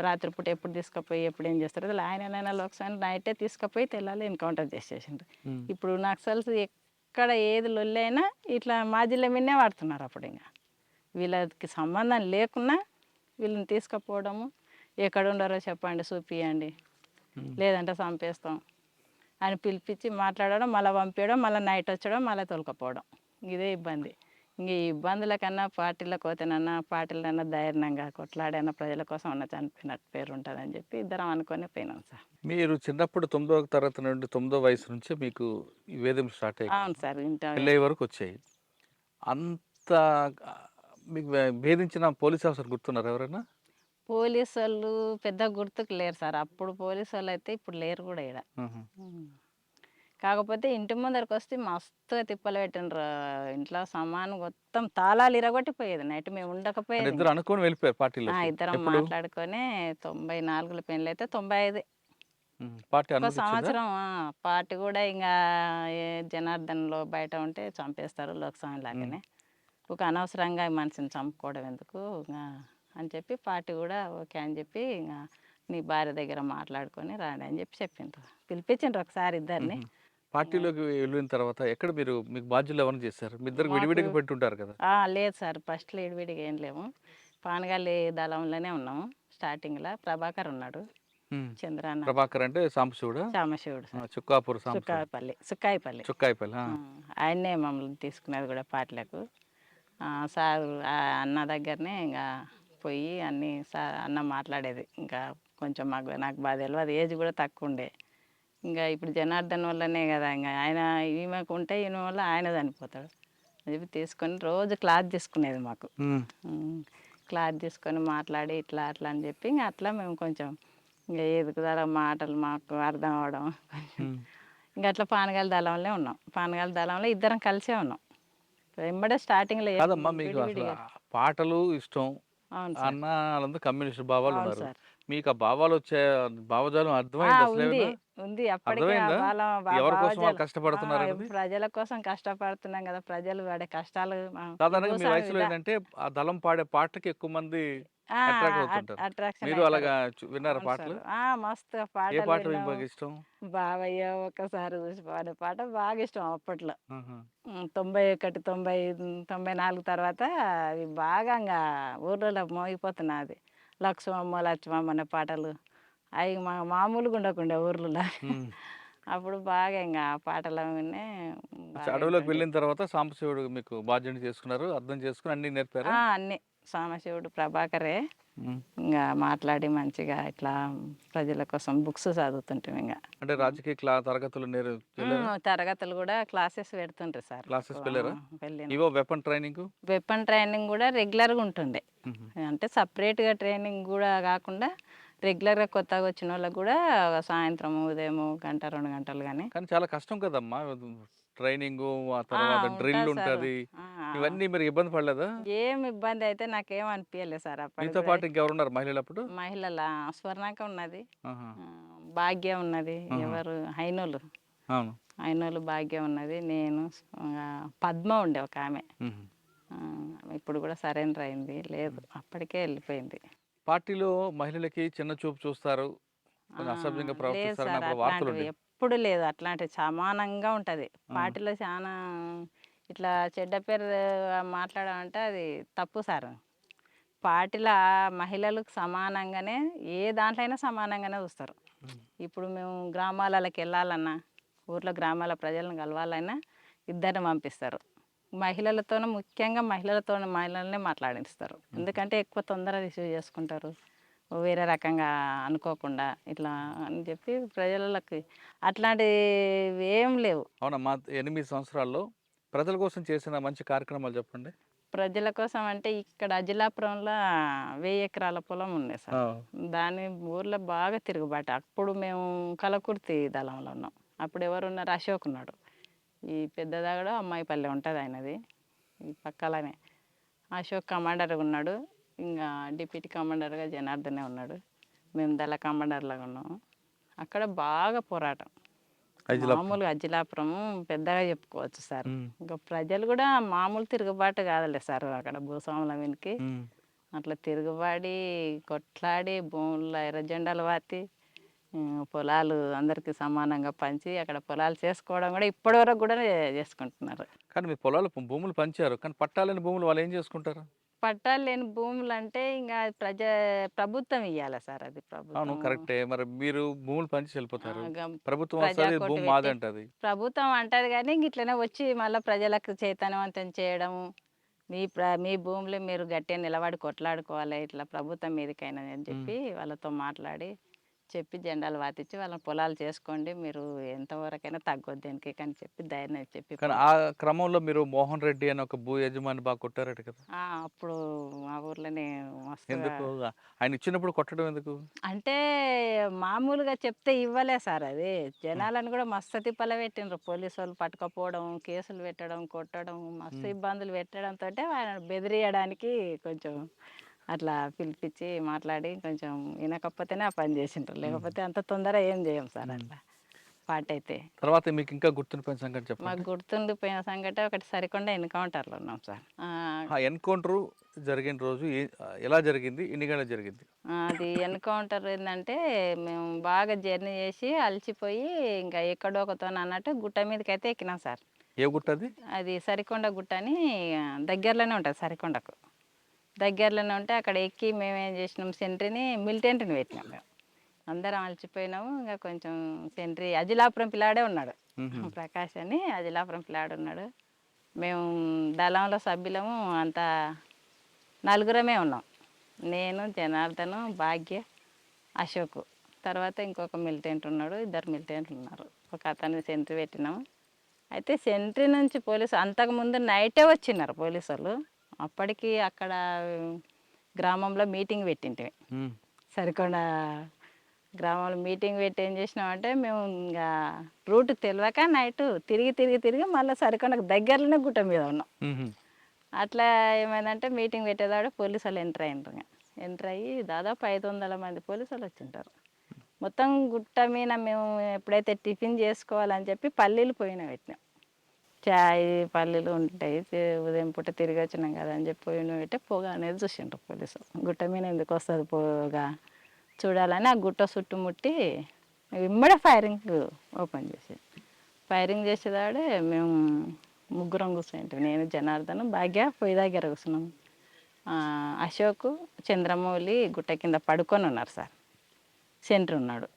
రాత్రిపూట ఎప్పుడు తీసుకుపోయి ఎప్పుడు ఏం చేస్తారు అసలు, ఆయననైనా లోక్స్వామిని నైటే తీసుకుపోయి తెల్లాలి ఎన్కౌంటర్ చేసేసిండ్రు. ఉమ్, ఇప్పుడు నక్సల్స్ ఎక్కడ ఏది లొల్లైనా ఇట్లా మా జిల్లా మీదనే వాడుతున్నారు. అప్పుడు ఇంకా వీళ్ళకి సంబంధం లేకున్నా వీళ్ళని తీసుకుపోవడము, ఎక్కడ ఉండారో చెప్పండి చూపియండి, ఉమ్. లేదంటే చంపేస్తాం అని పిలిపించి మాట్లాడడం, మళ్ళీ పంపించడం, మళ్ళీ నైట్ వచ్చడం, మళ్ళీ తోలుకపోవడం. ఇదే ఇబ్బంది. ఇంక ఈ ఇబ్బందుల కన్నా పార్టీలకు పోతేనన్నా, పార్టీలన్నా ధైర్యంగా కొట్లాడైనా ప్రజల కోసం అన్న చనిపోయినట్టు పేరు ఉంటుందని చెప్పి ఇద్దరం అనుకొని పోయినాం సార్. మీరు చిన్నప్పుడు 9వ తరగతి నుండి 9వ వయసు నుంచి మీకు ఈ వేధింపులు స్టార్ట్ అయ్యాయి, అవును సార్. పెళ్ళయ్యే వరకు వచ్చాయి. అంత ఆ, మీకు భేదించిన పోలీస్ ఆఫీసర్ గుర్తున్నారు ఎవరైనా? పోలీసు వాళ్ళు పెద్ద గుర్తుకు లేరు సార్. అప్పుడు పోలీసు వాళ్ళు అయితే ఇప్పుడు లేరు కూడా ఇక్కడ. ఆహా. కాకపోతే ఇంటి ముందరికి వస్తే మస్తుగా తిప్పలు పెట్టిండ్రు. ఇంట్లో సామాను మొత్తం తాళాలు ఇరగొట్టిపోయేది. నైట్ మేము అంటే ఉండకపోయేది. ఇద్దరు అనుకొని వెళ్ళిపోయారు పార్టీలోకి ఇద్దరం ఎప్పుడు? మాట్లాడుకొని 94లో పెళ్ళి అయితే 95 పార్టీ ఒక అనుమతి ఇచ్చిందా? సంవత్సరం. పార్టీ కూడా ఇంకా జనార్దన్లో బయట ఉంటే చంపేస్తారు లోక్స్వామి లాగానే. ఒక అనవసరంగా ఈ మనిషిని చంపుకోవడం ఎందుకు ఇంకా అని చెప్పి పార్టీ కూడా ఓకే అని చెప్పి ఇంకా నీ భార్య దగ్గర మాట్లాడుకొని రాండి అని చెప్పి చెప్పిండ్రు. పిలిపించిండ్రు ఒకసారి ఇద్దరిని. పార్టీలోకి వెళ్ళిన తర్వాత ఎక్కడ మీరు మీకు బాధ్యులు ఎవరిని చేశారు? మీ ఇద్దరికి మాకు విడివిడిగా పెట్టుంటారు కదా? లేదు సార్, ఫస్ట్లో ఇడివిడిగా ఏం లేము. పానగాలి దళంలోనే ఉన్నాము. స్టార్టింగ్లో ప్రభాకర్ ఉన్నాడు, ఉమ్. చంద్రాన్న, ప్రభాకర్ అంటే సాంబశివుడా? సామశివుడు సార్, చుక్కాపూర్ సాంబశివుడు. సుక్కాయిపల్లి. చుక్కాయిపల్లి. ఆయన్నే మమ్మల్ని తీసుకునేది కూడా పార్టీలకు. సార్ ఆ అన్న దగ్గరనే ఇంకా పోయి అన్నీ సార్ అన్న మాట్లాడేది. ఇంకా కొంచెం నాకు బాగా తెలియదు, ఏజ్ కూడా తక్కువ ఉండే. ఇంకా ఇప్పుడు జనార్దన్ వల్లనే కదా, ఇంకా ఆయన ఈమెకు ఉంటే ఈయన వల్ల ఆయన చనిపోతాడు అని చెప్పి తీసుకొని రోజు క్లాత్ తీసుకునేది మాకు. క్లాత్ తీసుకొని మాట్లాడి ఇట్లా అట్లా అని చెప్పి ఇంకా అట్లా మేము కొంచెం ఇంకా ఎదుగుదల మాటలు మాకు అర్థం అవడం కొంచెం. ఇంకా అట్లా పానగాల దళంలో ఉన్నాం. పానగాల దళంలో ఇద్దరం కలిసే ఉన్నాం. వెంబడే స్టార్టింగ్లో కాదమ్మా, మీకు అసలు ఆ పాటలు ఇష్టం, అవును సార్. అన్న వాళ్ళందరూ కమ్యూనిస్ట్ భావాలు అవును ఉన్నారు. సార్. మీకు ఆ భావాలు వచ్చే భావజాలం అర్థమైంది అసలు ఉంది, ఏమైనా? ఉంది. అప్పటికే అర్థమైందా ఎవరి కోసం వాళ్ళు భావజాలం కష్టపడుతున్నారు అనేది? ప్రజల కోసం కష్టపడుతున్నాం కదా, ప్రజలు పడే కష్టాలు సాధారణంగా మీ భూస్వామి వయసులో ఏంటంటే ఆ దళం పాడే పాటకి ఎక్కువ మంది అట్రాక్ట్ అవుతుంటారు. అట్రాక్షన్ మీరు అవుతారు. అలాగా విన్నారా అవును పాటలు? సార్. మస్తుగా ఏ పాటలు పాటలు మీకు విన్నాము. బాగా ఇష్టం? బావయ్య ఒక్కసారి చూసి పాడే పాట బాగా ఇష్టం అప్పట్లో. ఆహా! 91, 94 తర్వాత అవి బాగా ఇంగా ఊర్లలో మోగిపోతున్నది. లక్ష్మమ్మ లక్ష్మమ్మ అనే పాటలు అవి మామూలుగా ఉండకుండే ఊర్లలో. హ్మ్. అప్పుడు బాగా ఇంగా ఆ పాటలు విని బాగా అడవిలోకి వింటుండే. వెళ్ళిన తర్వాత సాంబశివుడు మీకు బాధ్యత చేసుకున్నారు. అర్థం చేసుకొని అన్నీ నేర్పారా? అన్నీ సాంబశివుడు ప్రభాకరే హ్మ్. ఇంగా మాట్లాడి మంచిగా ఇట్లా ప్రజల కోసం బుక్స్ చదువుతుంటిమి ఇంగ. అంటే రాజకీయ తరగతులు వెళ్లారా? తరగతులు గూడా క్లాసెస్ పెడుతుండ్రు సార్. క్లాసెస్ వెళ్లారా? వెళ్ళిన. ఇవో వెపన్ ట్రైనింగు? వెపన్ ట్రైనింగ్ గూడా రెగ్యులర్‌గా ఉంటుండే. హుహు. అంటే సెపరేట్‌గా ట్రైనింగ్ గూడా గాకుండా రెగ్యులర్‌గా కొత్తగా వచ్చినోళ్ళకి గూడా సాయంత్రం, ఉదయం గంట, 2 గంటలు గాని కానీ చాలా కష్టం కదమ్మా! ట్రైనింగు, ఆ ఆ! తర్వాత డ్రిల్ ఉంటాది సారు. ఉంటది. ఆ! ఇవన్నీ మీరు ఇబ్బంది పడలేదా? ఏం ఇబ్బంది అయితే నాకేం అనిపియలేదు సార్ అప్పటికి మీతో గూడా. పాటు ఇంకెవరున్నారు మహిళలప్పుడు? మహిళలా స్వర్ణాక ఉన్నది. ఆహా! భాగ్య ఉన్నది. ఆహా! ఎవరు హైనోలు. అవును. హైనోలు భాగ్య ఉన్నది. నేను పద్మ ఉండే ఒకామె. హుహు. ఇప్పుడు గూడా సరెండర్ అయింది. లేదు అప్పటికే ఎళ్ళిపోయింది. పార్టీలో మహిళలకి చిన్న చూపు చూస్తారు. ఆ! కొంచెం అసభ్యంగా లేదు ప్రవర్తిస్తారని సార్ అప్పుడు అట్లాంటివి వార్తలుండేవి. ఎప్పుడు లేదు. అట్లాంటివి సమానంగా ఉంటది. ఆ! పార్టీలో చానా ఇట్లా చెడ్డ పేరు మాట్లాడమంటే అది తప్పు సార్. పార్టీలో మహిళలకు సమానంగానే ఏ దాంట్లో అయినా సమానంగానే చూస్తారు. హ్మ్. ఇప్పుడు మేము గ్రామాలకెళ్ళాలన్నా, ఊర్లో గ్రామాల ప్రజలను కలవాలన్నా ఇద్దరిని పంపిస్తారు. మహిళలతోనే ముఖ్యంగా మహిళలనే మాట్లాడిస్తారు. హుహు. ఎందుకంటే ఎక్కువ తొందరగా రిసీవ్ చేసుకుంటారు. వేరే రకంగా అనుకోకుండా ఇట్లా అని చెప్పి ప్రజలకి అట్లాంటివి ఏం లేవు. అవునమ్మా. 8 సంవత్సరాల్లో ప్రజల కోసం చేసిన మంచి కార్యక్రమాలు చెప్పండి. ప్రజల కోసం అంటే ఇక్కడ అజిలాపురంలో 1000 ఎకరాల పొలం ఉంది ఆ! సార్. దాని ఊర్లో బాగా తిరుగుబాటు. అప్పుడు మేము కలకుర్తి దళంలో ఉన్నాం. అప్పుడు ఎవరున్నారు? అశోక్ ఉన్నాడు. ఈ పెద్దదాగడ అమ్మాయిపల్లె ఉంటది ఆయనది. ఈ పక్కలనే. అశోక్ కమాండర్‌గా ఉన్నాడు. ఇంగా డిప్యూటీ కమాండర్‌గా జనార్దనే ఉన్నాడు. మేము దళ కమాండర్‌లాగా ఉన్నాము. అక్కడ బాగా పోరాటం. ఐజిలాపురం. మామూలుగా అజ్జిలాపురం పెద్దగా చెప్పుకోవచ్చు సార్. హ్మ్. ఇంకా ప్రజలు గూడా మామూలు తిరుగుబాటు కాదులే సార్ అక్కడ భూస్వాముల మీదకి. హ్మ్. అట్లా తిరుగుబాడి, కొట్లాడి, భూముల్లో ఎర్ర జెండాలు పాతి, పొలాలు అందరికీ సమానంగా పంచి, అక్కడ పొలాలు చేసుకోవడం గూడా ఇప్పటి వరకు గూడా చేసుకుంటున్నారు. కానీ మీ పొలాలు భూములు పంచారు. కానీ పట్టాలేని భూములు వాళ్ళేం చేసుకుంటారు? పట్టాలు లేని భూములంటే ఇంగా ప్రభుత్వం ఇయ్యాల సార్ అది అవును. ప్రభుత్వం. కరెక్టే. మరి మీరు భూములు పంచేసి వెళ్ళిపోతారు. ఆహ్, గం ప్రభుత్వం వస్తది ప్రజాకోటి భూమి పెట్టి మాదంటది. ప్రభుత్వం అంటది గానీ గిట్లనే వచ్చి మళ్ళా ప్రజలకు చైతన్యవంతం చేయడము. మీ భూములు మీరు గట్టిగా నిలబడి కొట్లాడుకోవాలి. ఇట్లా ప్రభుత్వం మీదికైనా అని హ్మ్. చెప్పి వాళ్ళతో మాట్లాడి, చెప్పి జెండాలు పాతిచ్చి వాళ్ళ పొలాలు చేసుకోండి. మీరు ఎంతవరకైనా తగ్గొద్దు దీనికి అని చెప్పి ధైర్యం చెప్పి కానీ ఆ క్రమంలో మీరు మోహన్ రెడ్డి అనే ఒక భూ యజమాని బాగా కొట్టారట కదా! అప్పుడు మా ఊర్లోనే మస్తుగా ఎందుకు? ఆయన ఇచ్చినప్పుడు కొట్టడం ఎందుకు? అంటే మామూలుగా చెప్తే ఇవ్వలే సార్ అది. జనాలను గూడా మస్తు తిప్పల పెట్టిండ్రు. పోలీసోళ్ళు పట్టుకపోవడం, కేసులు పెట్టడం, కొట్టడం, మస్తు హ్మ్. ఇబ్బందులు పెట్టడంతోటే ఆయన బెదిరియడానికి కొంచెం అట్లా పిలిపిచ్చి మాట్లాడి కొంచెం ఇనకపోతేనే ఆ పని జేసిండ్రు. హ్మ్. లేకపోతే అంత తొందర ఏం జేయం సార్ హ్మ్. అట్లా పాటయితే. తర్వాత మీకు ఇంకా గుర్తుండిపోయిన సంగతి మాకు చెప్పండి. గుర్తుండిపోయిన సంఘటన ఒకటి సరికొండ ఎన్‌కౌంటర్‌లో ఉన్నాం సార్. ఆ ఎన్‌కౌంటరు జరిగిన రోజు ఎలా జరిగింది? ఎన్ని గంటలకు జరిగింది? అది ఎన్‌కౌంటర్ ఏందంటే, మేము బాగా జర్నీ చేసి అలసిపోయి ఇంకా ఎక్కడో ఒకతోనన్నట్టు గుట్ట మీదకైతే ఎక్కినాం సార్. ఏ గుట్టది? అది సరికొండ గుట్ట అని దగ్గరలోనే ఉంటది సరికొండకు. దగ్గరలోనే ఉంటే అక్కడ ఎక్కి మేమేం చేసినాం సెంట్రీని మిలిటెంట్‌ని పెట్టినాం మేము. అందరం అలసిపోయినాము. ఇంక కొంచెం సెంట్రీ అజిలాపురం పిల్లాడే ఉన్నాడు. హుహు. ప్రకాష్ అని అజిలాపురం పిల్లాడున్నాడు. మేము దళంలో సభ్యులము అంతా నలుగురమే ఉన్నాం. నేను, జనార్దను, భాగ్య, అశోకు. తర్వాత ఇంకొక మిలిటెంట్ ఉన్నాడు. ఇద్దరు మిలిటెంట్లు ఉన్నారు. ఒక అతన్ని సెంట్రీ పెట్టినాము. అయితే సెంట్రీ నుంచి అంతకుముందు నైటే వచ్చినారు పోలీసోళ్ళు. అప్పటికి అక్కడ గ్రామంలో మీటింగ్ పెట్టింటిమి. హ్మ్. సరికొండ గ్రామంలో మీటింగ్ పెట్టి ఏం చేసినామంటే మేము ఇంగా రూట్ తెలవక నైటు తిరిగి మళ్ళీ సరికొండకు దగ్గరలోనే గుట్ట మీద ఉన్నాం. హుహు. అట్లా ఏమైందంటే మీటింగ్ పెట్టేదాడు పోలీసోళ్ళు ఎంటర్ అయ్యిండ్రు ఇంగ. ఎంటర్ అయ్యి దాదాపు 500 మంది పోలీసోళ్ళు వచ్చింటారు. మొత్తం గుట్ట మీద మేము ఎప్పుడైతే టిఫిన్ చేసుకోవాలని చెప్పి పల్లీలు పొయ్యిన పెట్టినాం. చాయ్ పల్లీలు ఉంటాయి ఉదయం పూట తిరిగి వచ్చినాం కదా అని చెప్పి పోయిన పెట్టి పొగ అనేది చూసిండ్రు పోలీసు. గుట్ట మీద ఎందుకు వస్తుంది పొగ చూడాలని ఆ గుట్ట చుట్టుముట్టి ఇమ్మడే ఫైరింగ్ ఓపెన్ చేసి ఫైరింగ్ చేసేదాడే మేము ముగ్గురం కూర్చుంటాం. నేను జనార్దన్ భాగ్య పొయ్యి దగ్గర కూర్చున్నాం. అశోక్ చంద్రమౌళి గుట్ట కింద పడుకొని ఉన్నారు సార్. సెంటర్ ఉన్నాడు.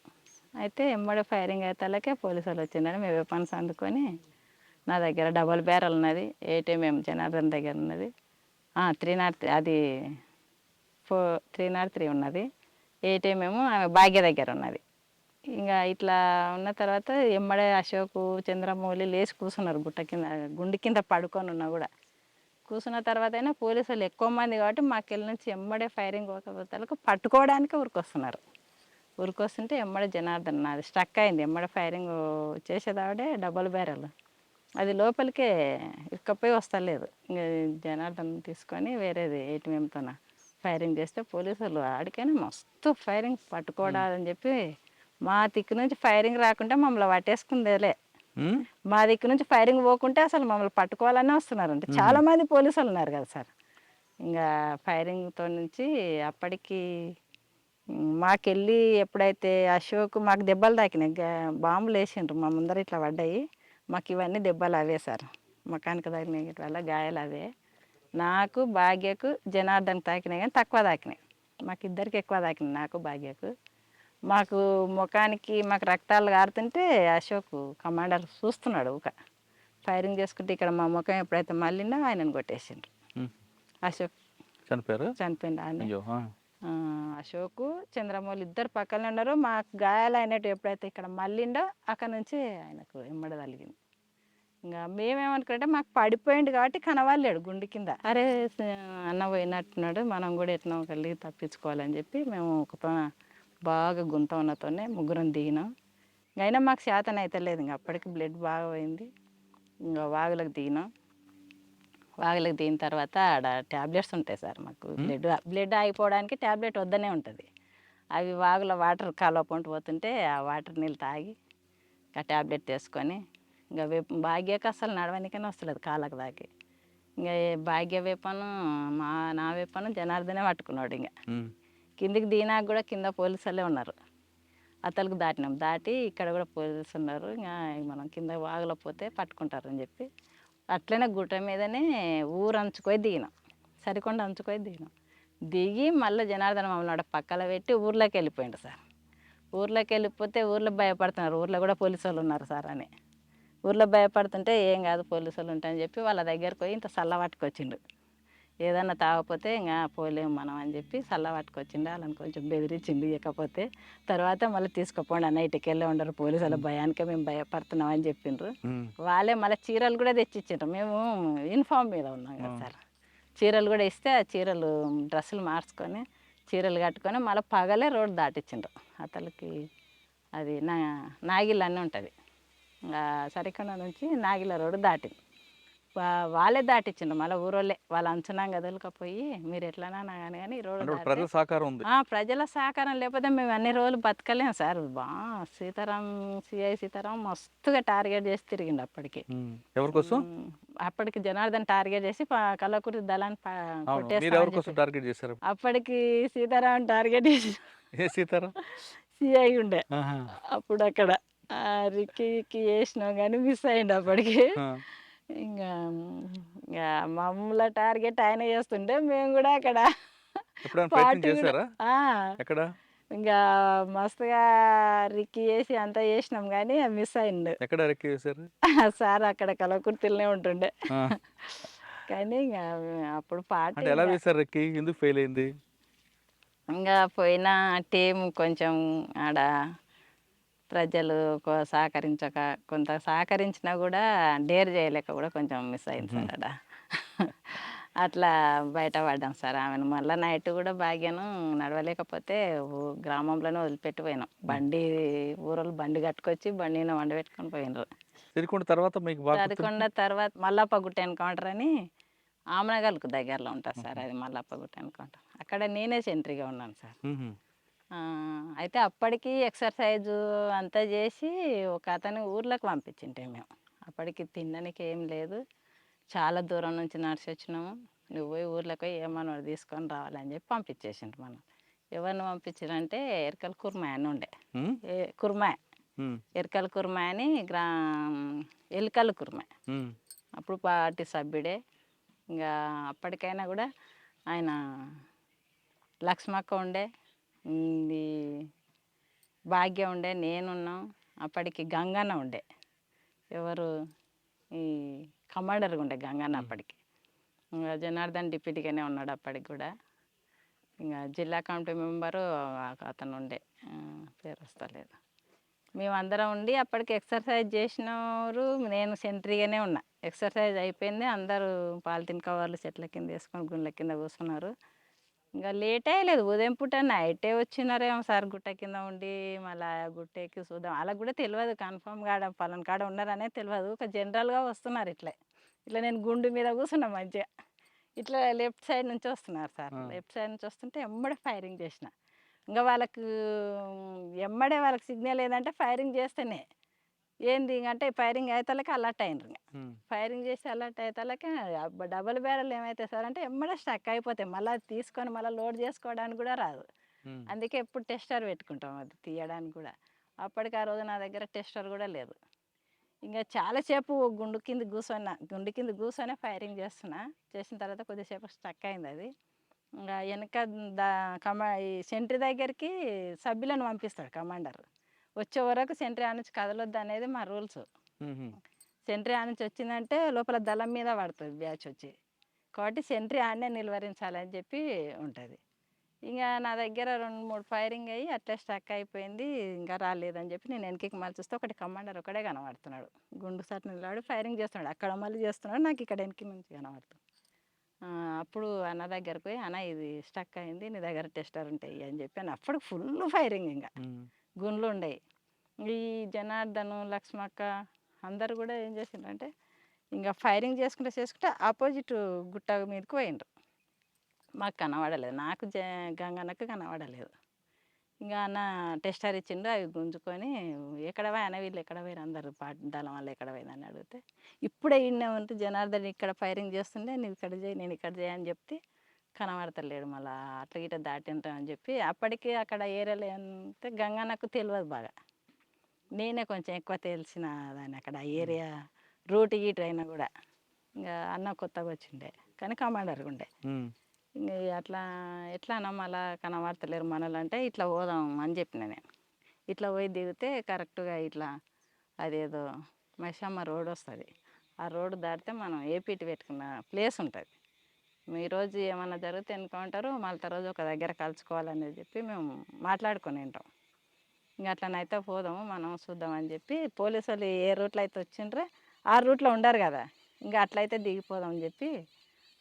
అయితే ఎమ్మడే ఫైరింగ్ అయితే పోలీసు వాళ్ళు వచ్చిందని మేము వెపన్స్ అందుకొని నా దగ్గర డబల్ బ్యారల్ ఉన్నది, ఏటీఎం జనార్దన్ దగ్గర ఉన్నది, 303 అది 303 ఉన్నది, ఏటీఎం ఆమె భాగ్య దగ్గర ఉన్నది. ఇంకా ఇట్లా ఉన్న తర్వాత ఎమ్మడే అశోక్ చంద్రమౌళి లేచి కూర్చున్నారు గుట్ట కింద గుండి కింద పడుకొని ఉన్నా కూడా. కూర్చున్న తర్వాత అయినా పోలీసు వాళ్ళు ఎక్కువ మంది కాబట్టి మాకెళ్ళి నుంచి ఎమ్మడే ఫైరింగ్ పోకపోతలకు పట్టుకోవడానికి ఉరికొస్తున్నారు. ఉరికొస్తుంటే ఎమ్మడే జనార్దన్ నాది స్ట్రక్ అయింది. ఎమ్మడే ఫైరింగ్ చేసేదావిడే డబల్ బ్యారల్ అది లోపలికే ఇక్కపోయి వస్తలేదు. ఇంకా జనార్దన్ తీసుకొని వేరేది ఏటీఎంతో ఫైరింగ్ చేస్తే పోలీసు వాళ్ళు ఆడికైనా మస్తు ఫైరింగ్ పట్టుకోవడాలని చెప్పి మా దిక్కు నుంచి ఫైరింగ్ రాకుంటే మమ్మల్ని పట్టేసుకుందేలే. మా దిక్కు నుంచి ఫైరింగ్ పోకుంటే అసలు మమ్మల్ని పట్టుకోవాలనే వస్తున్నారంటే చాలామంది పోలీసులు ఉన్నారు కదా సార్. ఇంకా ఫైరింగ్తో నుంచి అప్పటికి మాకెళ్ళి ఎప్పుడైతే అశోక్ మాకు దెబ్బలు తాకినాయి, బాంబులు వేసిండ్రు మా ముందర ఇట్లా పడ్డాయి. మాకు ఇవన్నీ దెబ్బలు అవే సార్, మకానికి తాకినాయి వల్ల గాయాలు అవే. నాకు భాగ్యకు జనార్దన్ తాకినాయి కానీ తక్కువ తాకినాయి. మాకు ఇద్దరికి ఎక్కువ తాకినాయి, నాకు భాగ్యకు. మాకు ముఖానికి మాకు రక్తాలు కారుతుంటే అశోక్ కమాండర్ చూస్తున్నాడు ఊక ఫైరింగ్ చేసుకుంటే ఇక్కడ మా ముఖం ఎప్పుడైతే మళ్ళీందో ఆయనను కొట్టేసిండ్రు. అశోక్ చనిపోయిండు ఆయన. అశోక్ చంద్రమౌళి ఇద్దరు పక్కనే ఉన్నారు. మాకు గాయాలు అయినట్టు ఎప్పుడైతే ఇక్కడ మళ్ళీండో అక్కడ నుంచి ఆయనకు ఎమ్మడ తగిలింది. ఇంకా మేమేమనుకుంటే మాకు పడిపోయింది కాబట్టి కనవాలేడు గుండె కింద. అరే అన్న పోయినట్టున్నాడు, మనం కూడా ఎట్లా కలిగి తప్పించుకోవాలని చెప్పి మేము ఒక బాగా గుంత ఉన్నతోనే ముగ్గురం దిగినాం. అయినా మాకు శాతం అయితే లేదు. ఇంకా అప్పటికి బ్లడ్ బాగా పోయింది. ఇంకా వాగులకు దిగినాం. వాగులకు దిగిన తర్వాత ఆడ ట్యాబ్లెట్స్ ఉంటాయి సార్ మాకు. బ్లడ్ ఆగిపోవడానికి ట్యాబ్లెట్ వద్దనే ఉంటుంది. అవి వాగుల వాటర్ కాలువకుంటూ పోతుంటే ఆ వాటర్ నీళ్ళు తాగి ఆ ట్యాబ్లెట్ తీసుకొని ఇంకా భాగ్యకు అసలు నడవనికనే వస్తలేదు కాళ్ళకు దాకి. ఇంకా భాగ్య వేపను నా వేపను జనార్దనే పట్టుకున్నాడు. ఇంకా కిందికి దిగినాక కూడా కింద పోలీసులే ఉన్నారు. అతలకు దాటినాం, దాటి ఇక్కడ కూడా పోలీసులు ఉన్నారు. ఇంకా మనం కింద వాగులో పోతే పట్టుకుంటారని చెప్పి అట్లనే గుట్ట మీదనే ఊరు అంచుకొని దిగినాం, సరికొండ అంచుకొని దిగినాం. దిగి మళ్ళీ జనార్దన్ మమ్మల్ని పక్కన పెట్టి ఊర్లోకి వెళ్ళిపోయిండు సార్. ఊర్లోకి వెళ్ళిపోతే ఊర్లో భయపడుతున్నారు, ఊర్లో కూడా పోలీసు వాళ్ళు ఉన్నారు సార్ అని. ఊర్లో భయపడుతుంటే ఏం కాదు పోలీసు వాళ్ళు ఉంటాయని చెప్పి వాళ్ళ దగ్గరకు పోయి ఇంత సల్ల పట్టుకొచ్చిండు. ఏదన్నా తాగకపోతే ఇంకా పోలేము మనం అని చెప్పి సల్ల పట్టుకొచ్చిండు. వాళ్ళని కొంచెం బెదిరించిండు. ఇకపోతే తర్వాత మళ్ళీ తీసుకుపోండి అన్న, ఇటుకి వెళ్ళే ఉండరు పోలీసు వాళ్ళ భయానికే మేము భయపడుతున్నాం అని చెప్పిండ్రు. వాళ్ళే మళ్ళీ చీరలు కూడా తెచ్చిచ్చిండ్రు. మేము యూనిఫామ్ మీద ఉన్నాం కదా సార్, చీరలు కూడా ఇస్తే ఆ చీరలు డ్రెస్సులు మార్చుకొని చీరలు కట్టుకొని మళ్ళీ పగలే రోడ్డు దాటిచ్చిండ్రు. అతనికి అది నాగిల్ అని ఉంటుంది, సరికొండ నుంచి నాగిల రోడ్డు దాటింది. వాళ్ళే దాటిచ్చిండ్రు. మళ్ళీ ఊరోళ్ళే వాళ్ళ అంచనాం కదలకపోయి మీరు ఎట్లనా కానీ రోడ్డు ప్రజల సహకారం ఉంది. ప్రజల సహకారం లేకపోతే మేము అన్ని రోజులు బతకలేము సార్. సిఐ సీతారాం మస్తుగా టార్గెట్ చేసి తిరిగిండు అప్పటికి. ఎవరికోసం? అప్పటికి జనార్దన్ టార్గెట్ చేసి కల్లకుర్తి దళాన్ని కొట్టేస్తారు. అప్పటికి సీతారాం టార్గెట్ చేసి సీతారాం సిఐ ఉండే అప్పుడు అక్కడ రిక్కి వేసినాం కానీ మిస్ అయ్యిండు అప్పటికి. ఇంకా మమ్మల్ని టార్గెట్ ఆయన చేస్తుంటే మేము కూడా అక్కడ ఇంకా మస్తుగా రిక్కి చేసి అంతా చేసినాం కానీ మిస్ అయిండు. ఎక్కడ రిక్కి చేశారు సార్? అక్కడ కలకుర్తిలోనే ఉంటుండే. కానీ ఇంకా అప్పుడు పార్టీ ఎలా వేశారు రిక్కి? ఎందుకు ఫెయిల్ అయింది? ఇంకా పోయిన టీం కొంచెం ఆడ ప్రజలు సహకరించక, కొంత సహకరించినా కూడా డేర్ చేయలేక కూడా కొంచెం మిస్ అయింది సార్ అక్కడ. అట్లా బయటపడ్డాం సార్. ఆమెను మళ్ళీ నైట్ కూడా భాగ్యను నడవలేకపోతే గ్రామంలోనే వదిలిపెట్టిపోయినాం. ఊరోళ్ళు బండి కట్టుకొచ్చి బండిని వండబెట్టుకొని పోయినారు. సరికొండ తర్వాత మల్లప్పగుట్ట ఎన్కౌంటర్ అని ఆమనగల్కు దగ్గరలో ఉంటుంది సార్. అది మల్లప్పగుట్ట ఎన్కౌంటర్. అక్కడ నేనే సెంట్రీగా ఉన్నాను సార్. అయితే అప్పటికి ఎక్సర్సైజు అంతా చేసి ఒక అతని ఊర్లోకి పంపించింటే మేము అప్పటికి తినడానికి ఏం లేదు. చాలా దూరం నుంచి నడిచి వచ్చినాము. నువ్వు పోయి ఊర్లోకి పోయి ఏమన్నా ఒకటి తీసుకొని రావాలని చెప్పి పంపించేసిండ్రు మనం. ఎవరిని పంపించారంటే ఎరకల కుర్మా అని ఉండే. ఉమ్, కుర్మా ఉమ్, ఎరకల కుర్మా అని ఎలుకల కుర్మా. ఉమ్, అప్పుడు పార్టీ సభ్యుడే. ఇంకా అప్పటికైనా కూడా ఆయన లక్ష్మక్క ఉండే, ఇది భాగ్య ఉండే, నేనున్నాం. అప్పటికి గంగన్న ఉండే. ఎవరు ఈ కమాండర్గా ఉండే గంగన్న అప్పటికి. ఇంకా జనార్దన్ డిప్యూటీగానే ఉన్నాడు అప్పటికి కూడా. ఇంకా జిల్లా కమిటీ మెంబరు అతను ఉండే, పేరు వస్తలేదు. మేమందరం ఉండి అప్పటికి ఎక్సర్సైజ్ చేసినారు. నేను సెంట్రీగానే ఉన్నా. ఎక్సర్సైజ్ అయిపోయింది. అందరూ పాలిథిన్ కవర్లు చెట్ల కింద వేసుకొని గుండ్ల కింద కూర్చున్నారు. ఇంకా లేట్ అయ్యలేదు. ఉదయం పూట నైటే వచ్చినారేమో సార్ గుట్ట కింద ఉండి. మళ్ళీ గుట్ట ఎక్కి చూద్దాం. అలా కూడా తెలియదు కన్ఫామ్గా ఆడ పలానా కాడ ఉన్నారనే తెలియదు. ఒక జనరల్గా వస్తున్నారు ఇట్లా. ఇట్లా నేను గుండు మీద కూర్చున్నా మంచిగా. ఇట్లా లెఫ్ట్ సైడ్ నుంచి వస్తున్నారు సార్. లెఫ్ట్ సైడ్ నుంచి వస్తుంటే ఎమ్మడే ఫైరింగ్ చేసిన. ఇంకా వాళ్ళకు ఎమ్మడే వాళ్ళకి సిగ్నల్ ఏదంటే ఫైరింగ్ చేస్తేనే ఏంది అంటే ఫైరింగ్ అయ్యేతలకి అలర్ట్ అయినరు. ఫైరింగ్ చేసి అలర్ట్ అయ్యేతలకి డబుల్ బ్యారెల్ ఏమైతే సార్ అంటే ఎమ్మడే స్టక్ అయిపోతాయి. మళ్ళీ తీసుకొని మళ్ళీ లోడ్ చేసుకోవడానికి కూడా రాదు. అందుకే ఎప్పుడు టెస్టర్ పెట్టుకుంటాం అది తీయడానికి కూడా. అప్పటికి ఆ రోజు నా దగ్గర టెస్టర్ కూడా లేదు. ఇంకా చాలాసేపు గుండు కింద కూర్చొనే ఫైరింగ్ చేసిన తర్వాత కొద్దిసేపు స్టక్ అయింది అది. ఇంకా వెనక ఈ సెంట్రీ దగ్గరికి సభ్యులను పంపిస్తాడు కమాండర్. వచ్చే వరకు సెంట్రీ ఆ నుంచి కదలొద్దు అనేది మా రూల్స్. సెంట్రీ ఆ నుంచి వచ్చిందంటే లోపల దళం మీద పడుతుంది బ్యాచ్ వచ్చి. కాబట్టి సెంట్రీ ఆడనే నిలువరించాలని చెప్పి ఉంటుంది. ఇంకా నా దగ్గర 2-3 ఫైరింగ్ అయ్యి అట్లా స్టక్ అయిపోయింది. ఇంకా రాలేదని చెప్పి నేను వెనక్కి మళ్ళీ చూస్తే ఒకటి కమాండర్ ఒకడే కనబడుతున్నాడు. గుండు సార్ నిలబడి ఫైరింగ్ చేస్తున్నాడు. అక్కడ మళ్ళీ చేస్తున్నాడు, నాకు ఇక్కడ వెనక్కి నుంచి కనబడుతుంది. అప్పుడు అన్న దగ్గరకు పోయి, అన్న ఇది స్టక్ అయింది, నీ దగ్గర టెస్టర్ ఉంటాయి అని చెప్పాను. అప్పుడు ఫుల్ ఫైరింగ్, ఇంకా గుండ్లు ఉండేవి. ఈ జనార్దను, లక్ష్మక్క అందరు కూడా ఏం చేసిండ్రంటే ఇంకా ఫైరింగ్ చేసుకుంటే ఆపోజిట్ గుట్ట మీదకి పోయిండ్రు. మాకు కనబడలేదు, నాకు గంగన్నకు కనబడలేదు. ఇంకా అన్న టెస్టర్ ఇచ్చిండు, అవి గుంజుకొని ఎక్కడ పోయి అన్న వీళ్ళు ఎక్కడ పోయారు అందరు దళం వల్ల ఎక్కడ పోయిందని అడిగితే, ఇప్పుడే ఇన్నే ఉంటే జనార్దన్ ఇక్కడ ఫైరింగ్ చేస్తుండే, నువ్వు ఇక్కడ చేయి నేను ఇక్కడ చేయి అని చెప్తే కనబడతలేడు. మళ్ళీ అట్లా గిట్ట దాటింటాం అని చెప్పి అప్పటికి అక్కడ ఏరియాలో అంటే గంగన్నకు తెలియదు బాగా, నేనే కొంచెం ఎక్కువ తెలిసిన దాన్ని అక్కడ ఏరియా రూట్ గీట్ అయినా కూడా. ఇంకా అన్న కొత్తగా వచ్చిండే కానీ కమాండర్గా ఉండే. ఇంక అట్లా ఎట్లా అన్న మళ్ళా కనబడతలేరు మనలు అంటే ఇట్లా పోదాం అని చెప్పిన నేను. ఇట్లా పోయి దిగితే కరెక్ట్గా ఇట్లా అదేదో మైసమ్మ రోడ్ వస్తుంది. ఆ రోడ్డు దాటితే మనం ఏపీటీ పెట్టుకున్న ప్లేస్ ఉంటుంది. ఈరోజు ఏమన్నా జరిగితే ఎన్నుకుంటారు, మళ్ళీ రోజు ఒక దగ్గర కలుసుకోవాలని చెప్పి మేము మాట్లాడుకొని ఉంటాం. ఇంకా అట్లనైతే పోదాము మనం చూద్దామని చెప్పి పోలీసు వాళ్ళు ఏ రూట్లో అయితే వచ్చిండ్రే ఆ రూట్లో ఉండరు కదా, ఇంకా అట్లయితే దిగిపోదామని చెప్పి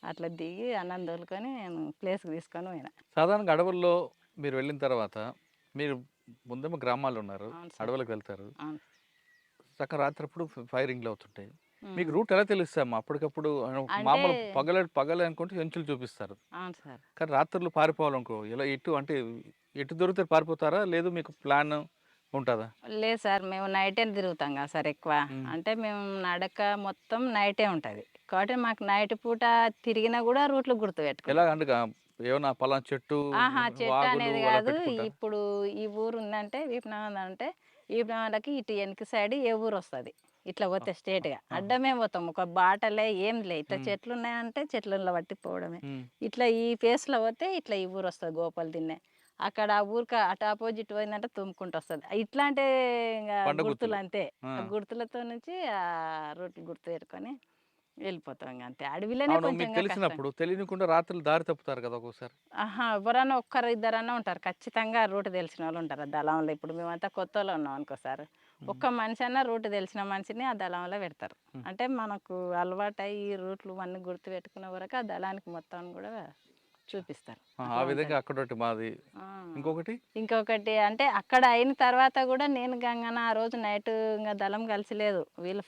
అట్లా దిగి అన్నం తోలుకొని నేను ప్లేస్కి తీసుకొని పోయినా. సాధారణంగా అడవుల్లో మీరు వెళ్ళిన తర్వాత మీరు ముందేమో గ్రామాల్లో ఉన్నారు, అడవులకు వెళ్తారు, అవును. చక్కగా రాత్రప్పుడు ఫైరింగ్లు అవుతుంటాయి. మీకు రూట్ ఎలా తెలుస్తామా? అప్పటికప్పుడు మామూలు పగలు అనుకుంటే ఎంచులు చూపిస్తారు, అవును సార్. కానీ రాత్రులు పారిపోవాలనుకో ఎలా అంటే ఎటు దొరికితే పారిపోతారా, లేదు మీకు ప్లాన్ ఉంటుందా? లేదు సార్, మేము నైటే తిరుగుతాం కదా సార్ ఎక్కువ. అంటే మేము నడక మొత్తం నైటే ఉంటుంది కాబట్టి మాకు నైట్ పూట తిరిగినా కూడా రూట్లు గుర్తుపెట్టుకుంటాం. ఎలా అంటే ఏమన్నా పలానా చెట్టు చెట్టు అనేది కాదు. ఇప్పుడు ఈ ఊరు ఉందంటే వీపనగర్ అంటే వీపనగర్కి ఇటు వెనక సైడ్ ఏ ఊరు వస్తుంది, ఇట్లా పోతే స్ట్రేట్గా అడ్డమే పోతాం. ఒక బాటలే ఏం లే, ఇట్లా చెట్లు ఉన్నాయంటే చెట్లలో పట్టిపోవడమే. ఇట్లా ఈ ఫేస్లో పోతే ఇట్లా ఈ ఊరు వస్తుంది గోపాల్ దిన్నే. అక్కడ ఆ ఊరికి అటు ఆపోజిట్ పోయిందంటే తుమ్ముకుంటూ వస్తుంది. ఇట్లాంటి గుర్తులు అంతే. ఆ గుర్తులతో నుంచి ఆ రూట్లు గుర్తు పెట్టుకొని వెళ్ళిపోతాం. ఇంకా అంతే. అడవిలోనే కొంచెం తెలిసినప్పుడు తెలియకుండా రాత్రులు దారి తప్పుతారు కదా ఒక్కోసారి. ఎవరన్నా ఒక్కరు ఇద్దరన్నా ఉంటారు ఖచ్చితంగా, రూట్ తెలిసిన వాళ్ళు ఉంటారు ఆ దళంలో. ఇప్పుడు మేమంతా కొత్త వాళ్ళు ఉన్నాం అనుకో సార్, ఒక్క మనిషి అన్నా రూట్ తెలిసిన మనిషిని ఆ దళంలో పెడతారు. అంటే మనకు అలవాటు అయ్యి ఈ రూట్లు అన్నీ గుర్తు పెట్టుకునే వరకు ఆ దళానికి మొత్తం కూడా చూపిస్తారు. ఆ విధంగా అక్కడ మాది. ఇంకొకటి అంటే అక్కడ అయిన తర్వాత కూడా నేను గంగన్న ఆ రోజు నైట్ ఇంకా దళం కలిసిలేదు. వీళ్ళు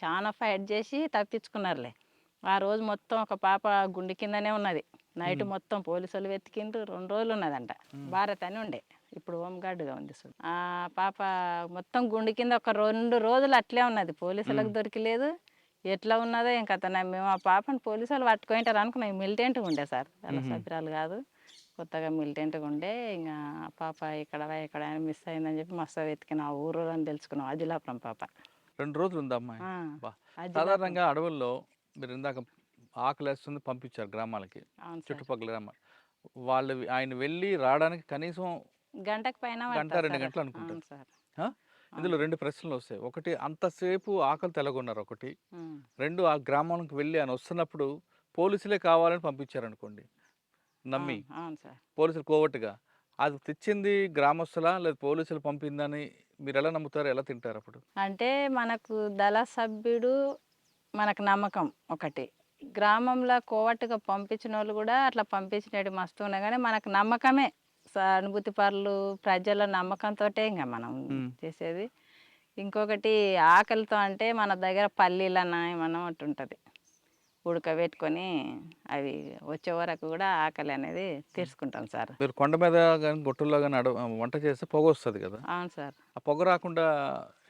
చాలా ఫైట్ చేసి తప్పించుకున్నారులే. ఆ రోజు మొత్తం ఒక పాప గుండె కిందనే ఉన్నది. నైట్ మొత్తం పోలీసులు వెతికిండ్రు. 2 రోజులు ఉన్నదంట. భారత్ అని ఉండే ఇప్పుడు హోంగార్డుగా ఉంది చూడు. ఆ పాప మొత్తం గుండె కింద ఒక 2 రోజులు అట్లే ఉన్నది. పోలీసులకు దొరికలేదు. ఎట్లా ఉన్నదో ఏం కథ. మేము ఆ పాపను పోలీసు వాళ్ళు పట్టుకుంటారు అనుకున్నాం. మిలిటెంట్గా ఉండే సార్, వాళ్ళ సభ్యురాలు కాదు, కొత్తగా మిలిటెంట్గా ఉండే. ఇంకా పాప ఇక్కడ మిస్ అయిందని చెప్పి మస్తు వెతికినాం. ఆ ఊరు అని తెలుసుకున్నాం. అజిలాపురం పాప. 2 రోజులు ఉందా అమ్మాయి? ఆ, బా అజిలాపురం. సాధారణంగా అడవుల్లో మీరు ఇందాక ఆకలేస్తుంది పంపించారు గ్రామాలకి, అవును సార్. చుట్టుపక్కల గ్రామాలు. వాళ్ళు ఆయన వెళ్ళి రావడానికి కనీసం గంటకు పైన గంట పడుతుంది 2 సార్. గంటలు అవును అనుకుంటారు. సార్. ఆ? ఇందులో 2 ప్రశ్నలు వస్తాయి. ఒకటి, అంతసేపు ఆకలి తెలగొన్నారు ఒకటి. ఉమ్. 2, ఆ గ్రామానికి వెళ్ళి ఆయన వస్తున్నప్పుడు పోలీసులే కావాలని పంపించారనుకోండి, నమ్మి అవును అవును సార్. పోలీసులు కోవట్టుగా, అది తెచ్చింది గ్రామస్తులా లేదా పోలీసులు పంపిందని మీరు ఎలా నమ్ముతారు, ఎలా తింటారు అప్పుడు? అంటే మనకు దళ సభ్యుడు మనకు నమ్మకం ఒకటి. గ్రామంలో కోవట్టుగా పంపించిన వాళ్ళు కూడా అట్లా పంపించినట్టు మస్తు ఉన్నాయి, కానీ మనకు నమ్మకమే. సానుభూతి పరులు ప్రజల నమ్మకంతోటే ఇంకా మనం చేసేది. ఇంకొకటి ఆకలితో అంటే మన దగ్గర పల్లీలన్న ఏమన్నా ఒకటి ఉంటుంది, ఉడకబెట్టుకొని అవి వచ్చే వరకు కూడా ఆకలి అనేది తీర్చుకుంటాం సార్. మీరు కొండ మీద కానీ గుట్టల్లో కానీ వంట చేస్తే పొగ వస్తుంది కదా, అవును సార్. ఆ పొగ రాకుండా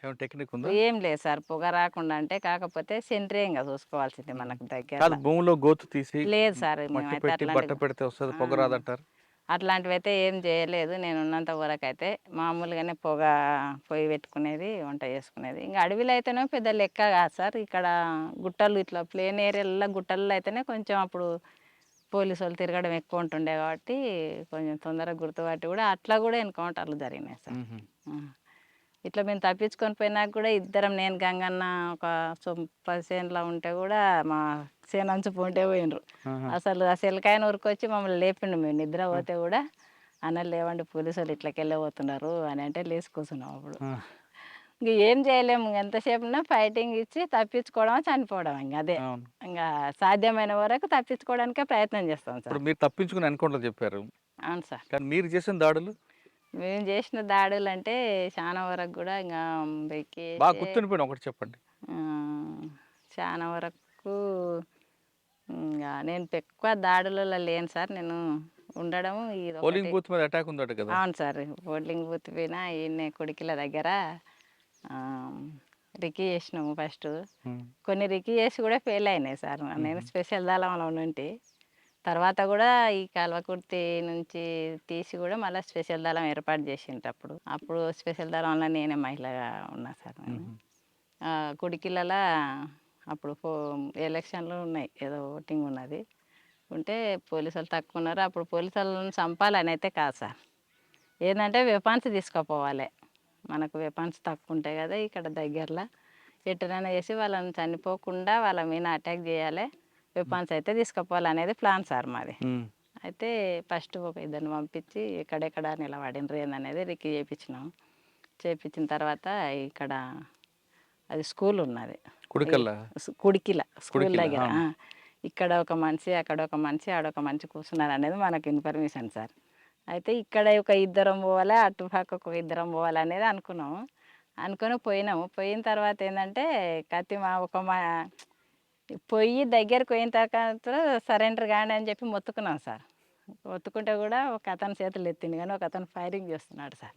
ఏమైనా టెక్నిక్ ఉందా? ఏం లేదు సార్, పొగ రాకుండా అంటే కాకపోతే సెంట్రింగ్గా చూసుకోవాల్సింది మనకు దగ్గర. కాదు, భూమిలో గోతు తీసి లేదు సార్, మట్టి మేమైతే పెట్టి బట్ట పెడితే వస్తుంది, పొగ రాదంటారు. అట్లాంటివి అయితే ఏం చేయలేదు. నేను ఉన్నంత వరకు అయితే మామూలుగానే పొగ పొయ్యి పెట్టుకునేది, వంట చేసుకునేది. ఇంకా అడవిలో అయితేనే పెద్ద లెక్క కాదు సార్. ఇక్కడ గుట్టలు ఇట్లా ప్లేన్ ఏరియాలలో గుట్టల్లో అయితేనే కొంచెం అప్పుడు పోలీసు వాళ్ళు తిరగడం ఎక్కువ ఉంటుండే కాబట్టి కొంచెం తొందరగా గుర్తుపట్టి కూడా అట్లా కూడా ఎన్కౌంటర్లు జరిగినాయి సార్. ఇట్లా మేము తప్పించుకొని పోయినాక కూడా ఇద్దరం, నేను గంగన్న ఒక 10 చేనులో ఉంటే కూడా మా చేనంచు పోంటే పోయినరు. అసలు ఆ సెలకాయన ఊరికొచ్చి మమ్మల్ని లేపిండు. మేము నిద్ర పోతే కూడా, అన్న లేవండి పోలీసు వాళ్ళు ఇట్లకి వెళ్ళబోతున్నారు అని అంటే లేచి కూర్చున్నాం. అప్పుడు ఇంక ఏం చేయలేము. ఎంతసేపునా ఫైటింగ్ ఇచ్చి తప్పించుకోవడం, చనిపోవడం. ఇంక అదే ఇంకా సాధ్యమైన వరకు తప్పించుకోవడానికే ప్రయత్నం చేస్తాం సార్. ఇప్పుడు మీరు తప్పించుకుని ఎన్కౌంటర్ చెప్పారు, అవును సార్. కానీ మీరు చేసిన దాడులు? మేము చేసిన దాడులు అంటే చాలా వరకు కూడా ఇంకా బాగా గుర్తుండిపోయిన ఒకటి చెప్పండి. చాలా వరకు ఇంకా నేను ఎక్కువ దాడులలో లేను సార్. నేను ఉండడం ఇది పోలింగ్ బూత్ మీద అటాక్ ఉందట కదా? అవును సార్. పోలింగ్ బూత్ పైన ఈయన కొడికిల దగ్గర రికీ చేసినాము ఫస్ట్. కొన్ని రికీ చేసి కూడా ఫెయిల్ అయినాయి సార్. నేను స్పెషల్ దళంలో ఉంటే తర్వాత కూడా ఈ కల్వకుర్తి నుంచి తీసి కూడా మళ్ళీ స్పెషల్ దళం ఏర్పాటు చేసిండ్రు. అప్పుడు స్పెషల్ దళంలో నేనే మహిళగా ఉన్నా సార్. నేను కుడికిలలో అప్పుడు ఎలక్షన్లు ఉన్నాయి, ఏదో ఓటింగ్ ఉన్నది ఉంటే పోలీసు వాళ్ళు తక్కువ ఉన్నారు. అప్పుడు పోలీసు వాళ్ళని చంపాలని అయితే కాదు సార్, ఏంటంటే వెపన్స్ తీసుకుపోవాలి. మనకు వెపన్స్ తక్కువ ఉంటాయి కదా ఇక్కడ దగ్గరలో, ఎటునైనా చేసి వాళ్ళని చనిపోకుండా వాళ్ళ మీద అటాక్ చేయాలి, వెపన్స్ అయితే తీసుకుపోవాలనేది ప్లాన్ సార్ మాది. అయితే ఫస్ట్ ఒక ఇద్దరిని పంపించి ఎక్కడెక్కడ నిలబడినరు ఏందనేది రిక్కి చేయించినాం. చేయించిన తర్వాత ఇక్కడ అది స్కూల్ ఉన్నది, కుడికిల స్కూల్ దగ్గర. ఇక్కడ ఒక మనిషి, అక్కడ ఒక మనిషి, ఆడొక మనిషి కూర్చున్నారు అనేది మనకు ఇన్ఫర్మేషన్ సార్. అయితే ఇక్కడ ఒక ఇద్దరం పోవాలి, అటు పక్క ఒక ఇద్దరం పోవాలి అనేది అనుకున్నాము. అనుకొని పోయినాము. పోయిన తర్వాత ఏంటంటే పొయ్యి దగ్గరకు పోయిన తర్వాత సరెండర్ కాండి అని చెప్పి మొత్తుకున్నాం సార్. మొత్తుకుంటే కూడా ఒక అతని చేతులు ఎత్తింది, కానీ ఒక అతను ఫైరింగ్ చేస్తున్నాడు సార్.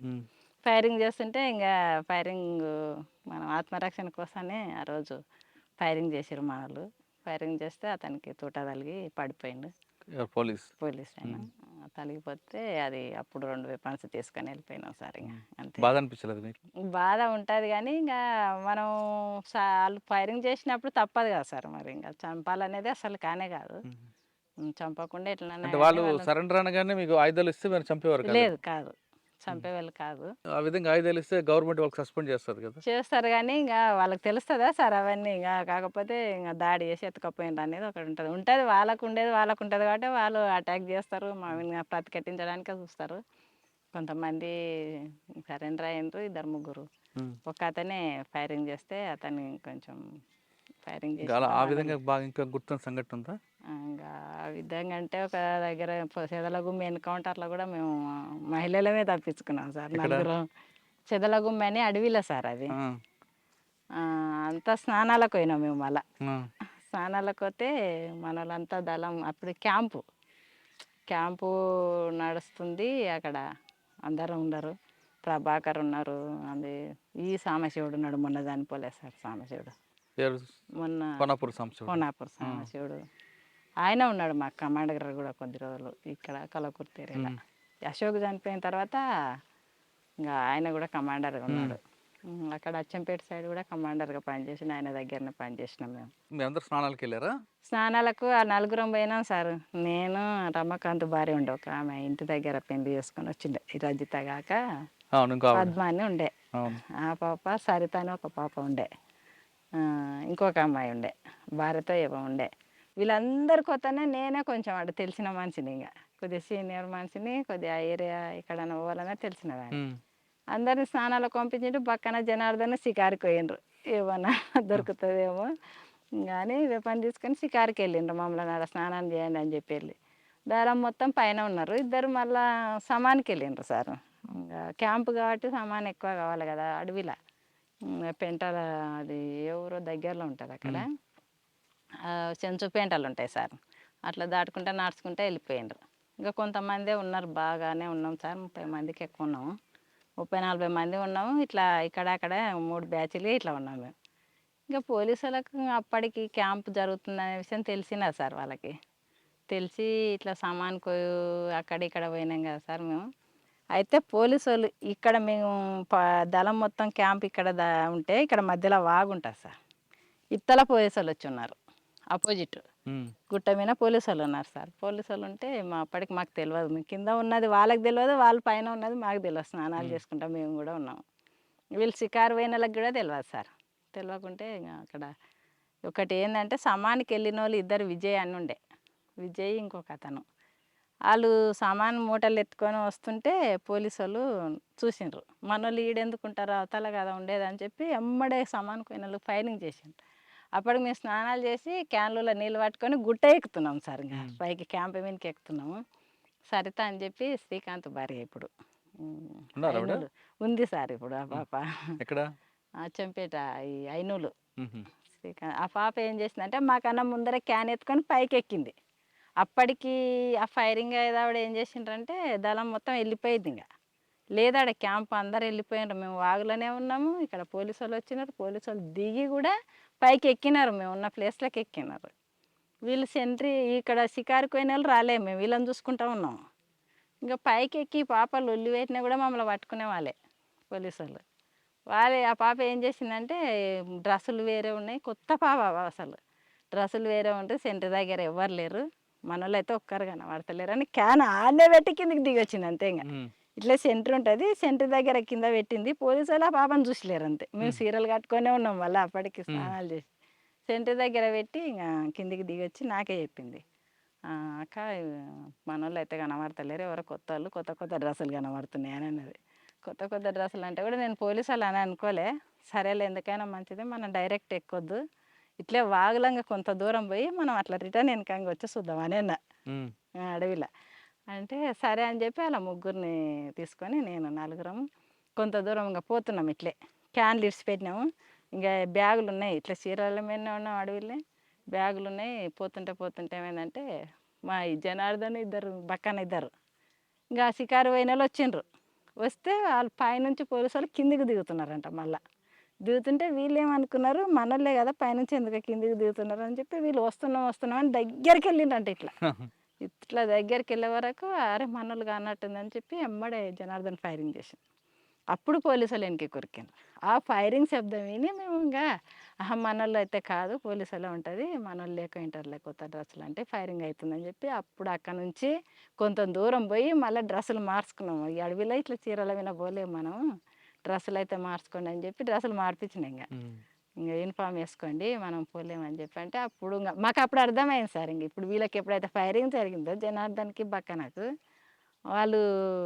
ఫైరింగ్ చేస్తుంటే ఇంకా ఫైరింగ్ మనం ఆత్మరక్షణ కోసమే ఆ రోజు ఫైరింగ్ చేసారు మన వాళ్ళు. ఫైరింగ్ చేస్తే అతనికి తూట తలిగి పడిపోయిండు. పోలీస్ ఆయన తలిగిపోతే అది అప్పుడు 2 వెపన్స్ తీసుకొని వెళ్ళిపోయినాం సార్. ఇంకా అంతే. బాధ అనిపించలేదు మీకు? బాధ ఉంటుంది కానీ ఇంకా మనం వాళ్ళు ఫైరింగ్ చేసినప్పుడు తప్పదు కదా సార్. మరి ఇంకా చంపాలనేది అసలు కానే కాదు. చంపకుండా ఎట్లా వాళ్ళు సరెండర్ అనగానే మీకు ఆయుధాలు ఇస్తే మీరు చంపేవారు? లేదు, కాదు, చంపేవాళ్ళు కాదు. ఆ విధంగా ఆయుధాలు ఇస్తే గవర్నమెంట్ వాళ్ళకి సస్పెండ్ చేస్తారు కదా? చేస్తారు, కానీ ఇంకా వాళ్ళకి తెలుస్తుందా సార్ అవన్నీ? ఇంకా కాకపోతే ఇంకా దాడి చేసి ఎత్తుకపోయిండ్రు అనేది ఒకటి ఉంటుంది. వాళ్ళకు ఉంటుంది కాబట్టి వాళ్ళు అటాక్ చేస్తారు, మా మీద ప్రతిఘటించడానికే చూస్తారు. కొంతమంది సరెండర్ అయ్యిండ్రు, 2-3. ఒక అతనే ఫైరింగ్ చేస్తే అతన్ని కొంచెం ఫైరింగ్ చేసి ఆ విధంగా బాగా ఇంకా గుర్తున్న సంఘటన ఉందా? ఇంకా ఆ విధంగా అంటే ఒక దగ్గర చెదలగుమ్మి ఎన్కౌంటర్లో కూడా మేము మహిళలమే తప్పించుకున్నాం సార్. 4 చెదలగుమ్మి అని అడవిలో సార్ అది. అంతా స్నానాలకు పోయినాం మేము. మళ్ళా స్నానాలకు పోతే మన వాళ్ళంతా దళం అప్పుడు క్యాంపు నడుస్తుంది అక్కడ. అందరం ఉన్నారు. ప్రభాకర్ ఉన్నారు. అది ఈ సాంబశివుడు ఉన్నాడు, మొన్న చనిపోలే సార్ సాంబశివుడు, ఎవరు? మొన్న కొనాపూర్ సాంబశివుడు. కోనాపూర్ సాంబశివుడు. ఆయన ఉన్నాడు మాకు కమాండర్ కూడా కొద్ది రోజులు ఇక్కడ కలకుర్తి ఏరియాలో. అశోక్ చనిపోయిన తర్వాత ఇంకా ఆయన కూడా కమాండర్గా ఉన్నాడు. అక్కడ అచ్చంపేట సైడ్ కూడా కమాండర్గా పనిచేసిన ఆయన దగ్గరనే పనిచేసినాం మేము. మీ అందరు స్నానాలకు వెళ్ళారా? స్నానాలకు ఆ నలుగురం పోయినాం సార్. నేను రమకాంత్ భార్య ఉండే ఒక ఆమె ఇంటి దగ్గర పెళ్లి చేసుకొని వచ్చిండే, ఈ రజిత కాక అవును, ఇంకా ఆవిడ. పద్మ అని ఉండే. అవును. ఆ పాప సరిత అని ఒక పాప ఉండే. ఇంకొక అమ్మాయి ఉండే, భార్యతో ఏమో ఉండే. వీళ్ళందరి కొత్తనే నేనే కొంచెం అటు తెలిసిన మనిషిని, ఇంకా కొద్దిగా సీనియర్ మనిషిని, కొద్దిగా ఆ ఏరియా ఇక్కడ పోవాలనే తెలిసిన దాన్ని. అందరిని స్నానాలకు పంపించిండు. పక్కన జనార్దన్ షికారుకి పోయిండ్రు, ఏమన్నా దొరుకుతుందేమో కానీ పని తీసుకొని షికారుకి వెళ్ళిండ్రు. మమ్మల్ని ఆడ స్నానం చేయండి అని చెప్పి వెళ్ళి దారం మొత్తం పైన ఉన్నారు. ఇద్దరు మళ్ళా సమానికి వెళ్ళిండ్రు సార్. ఇంకా క్యాంపు కాబట్టి సామాన్ ఎక్కువ కావాలి కదా అడవిలో. పెంటల అది ఏ ఊరో దగ్గరలో ఉంటుంది అక్కడ, చెంచు పెంటలు ఉంటాయి సార్. అట్లా దాటుకుంటే నడుచుకుంటే వెళ్ళిపోయిండ్రు. ఇంకా కొంతమందే ఉన్నారు, బాగానే ఉన్నాం సార్. 30 మందికి ఎక్కువ ఉన్నాము, 30-40 మంది ఉన్నాము. ఇట్లా ఇక్కడ అక్కడ 3 బ్యాచ్లు ఇట్లా ఉన్నాం మేము. ఇంకా పోలీసులకు అప్పటికి క్యాంప్ జరుగుతుందనే విషయం తెలిసినా సార్ వాళ్ళకి. తెలిసి ఇట్లా సామాన్కు అక్కడిక్కడ పోయినాం కదా సార్ మేము. అయితే పోలీసు వాళ్ళు ఇక్కడ మేము దళం మొత్తం క్యాంప్ ఇక్కడ ఉంటే ఇక్కడ మధ్యలో వాగు ఉంటుంది సార్. ఇత్తల పోలీసు వాళ్ళు వచ్చి ఉన్నారు, అపోజిట్ గుట్ట మీద పోలీసు వాళ్ళు ఉన్నారు సార్. పోలీసు వాళ్ళు ఉంటే అప్పటికి మాకు తెలియదు, మేము కింద ఉన్నది వాళ్ళకి తెలియదు, వాళ్ళ పైన ఉన్నది మాకు తెలియదు. స్నానాలు చేసుకుంటాం మేము కూడా ఉన్నాము. వీళ్ళు షికారు పోయిన వాళ్ళకి కూడా తెలియదు సార్. తెలియకుంటే ఇంకా అక్కడ ఒకటి ఏంటంటే సమానికి వెళ్ళిన వాళ్ళు ఇద్దరు, విజయ్ అని ఉండే, విజయ్ ఇంకొక అతను. వాళ్ళు సామాన్ మూటలు ఎత్తుకొని వస్తుంటే పోలీసు వాళ్ళు చూసిండ్రు. మన వాళ్ళు ఈడెందుకుంటారు అవతల కదా ఉండేదని చెప్పి ఎమ్మడే సామాన్ పోయిన వాళ్ళు ఫైరింగ్ చేసిండ్రు. అప్పటికి మేము స్నానాలు చేసి క్యాన్లలో నీళ్ళు పట్టుకొని గుట్ట ఎక్కుతున్నాం సార్. ఇంకా పైకి క్యాంప్ మీదకి ఎక్కుతున్నాము. సరిత అని చెప్పి శ్రీకాంత్ భార్య ఇప్పుడు ఉంది సార్. ఇప్పుడు ఆ పాప ఎక్కడ? చెంపేట ఈ ఐనూలు. శ్రీకాంత్ ఆ పాప ఏం చేసిందంటే మాకన్నా ముందర క్యాన్ ఎత్తుకొని పైకి ఎక్కింది. అప్పటికి ఆ ఫైరింగ్ అయ్యేదావిడ ఏం చేసిండ్రంటే దళం మొత్తం వెళ్ళిపోయింది. ఇంకా లేదాడ క్యాంప్ అందరు వెళ్ళిపోయినారు. మేము వాగులోనే ఉన్నాము. ఇక్కడ పోలీసు వాళ్ళు వచ్చినారు. పోలీసు వాళ్ళు దిగి కూడా పైకి ఎక్కినారు, మేము ఉన్న ప్లేస్లోకి ఎక్కినారు. వీళ్ళు సెంట్రీ ఇక్కడ షికారుకు పోయిన వాళ్ళు రాలే, మేము వీళ్ళని చూసుకుంటూ ఉన్నాము. ఇంకా పైకి ఎక్కి పాప లొల్లి పెట్టినా కూడా మమ్మల్ని పట్టుకునే వాళ్ళే పోలీసు వాళ్ళు. వాళ్ళే ఆ పాప ఏం చేసిందంటే డ్రెస్సులు వేరే ఉన్నాయి, కొత్త పాప అసలు డ్రెస్సులు వేరే ఉంటాయి. సెంటర్ దగ్గర ఎవ్వరు లేరు, మన వాళ్ళు అయితే ఒక్కరు కనబడతలేరు అని క్యాన్ ఆడనే పెట్టి కిందకి దిగి వచ్చింది అంతే. ఇంకా ఇట్లా సెంటర్ ఉంటుంది, సెంటర్ దగ్గర కింద పెట్టింది. పోలీసు వాళ్ళు ఆ పాపను చూసలేరు అంతే. మేము సీరియల్ కట్టుకొనే ఉన్నాం మళ్ళీ అప్పటికి స్నానాలు చేసి. సెంటర్ దగ్గర పెట్టి ఇంకా కిందికి దిగి వచ్చి నాకే చెప్పింది, అక్క మన వాళ్ళు అయితే కనబడతలేరు, ఎవరో కొత్త వాళ్ళు, కొత్త కొత్త డ్రెస్సులు కనబడుతున్నాయి అని అన్నది. కొత్త కొత్త డ్రెస్సులు అంటే కూడా నేను పోలీసు వాళ్ళు అని అనుకోలే. సరేలే ఎందుకైనా మంచిది, మనం డైరెక్ట్ ఎక్కొద్దు, ఇట్లే వాగులంగా కొంత దూరం పోయి మనం అట్లా రిటర్న్ వెనకంగా వచ్చి చూద్దాం అని అన్న అడవిలో. అంటే సరే అని చెప్పి అలా ముగ్గురిని తీసుకొని నేను నలుగురం కొంత దూరం ఇంకా పోతున్నాం. ఇట్లే క్యాన్లు ఇడిచిపెట్టినాము. ఇంకా బ్యాగులు ఉన్నాయి, ఇట్లా చీరల మీదనే ఉన్నాం అడవిలో, బ్యాగులు ఉన్నాయి. పోతుంటే పోతుంటే ఏమైందంటే మా ఈ జనార్దన్ ఇద్దరు పక్కన ఇద్దరు ఇంకా షికారు పోయిన వాళ్ళు వచ్చిండ్రు. వస్తే వాళ్ళు పైనుంచి పోలీసు వాళ్ళు కిందికి దిగుతున్నారంట. మళ్ళీ దిగుతుంటే వీళ్ళు ఏమనుకున్నారు, మనోళ్ళే కదా పైనుంచి ఎందుకు కిందికి దిగుతున్నారు అని చెప్పి వీళ్ళు వస్తున్నాం అని దగ్గరికి వెళ్ళిండంట. ఇట్లా దగ్గరికి వెళ్ళే వరకు అరే మనోళ్ళు కానట్టుందని చెప్పి ఎమ్మడే జనార్దన్ ఫైరింగ్ చేసింది. అప్పుడు పోలీసులు వెనక్కి కొరికాను. ఆ ఫైరింగ్ శబ్దం విని మేము ఇంకా మనోళ్ళు అయితే కాదు, పోలీసులో ఉంటుంది, మనోళ్ళు లేక ఇంటర్లే కొత్త డ్రెస్సులు అంటే ఫైరింగ్ అవుతుందని చెప్పి అప్పుడు అక్కడ నుంచి కొంత దూరం పోయి మళ్ళీ డ్రెస్సులు మార్చుకున్నాము. ఈ అడవిలో ఇట్లా చీరల మీద పోలేము మనం, డ్రెస్సులు అయితే మార్చుకోండి అని చెప్పి డ్రెస్సులు మార్పించినాయి. ఇంకా యూనిఫామ్ వేసుకోండి మనం పోలేమని చెప్పి అంటే అప్పుడు ఇంకా మాకు అప్పుడు అర్థమైంది సార్. ఇంక ఇప్పుడు వీళ్ళకి ఎప్పుడైతే ఫైరింగ్ జరిగిందో జనార్దన్కి బక్క నాకు వాళ్ళు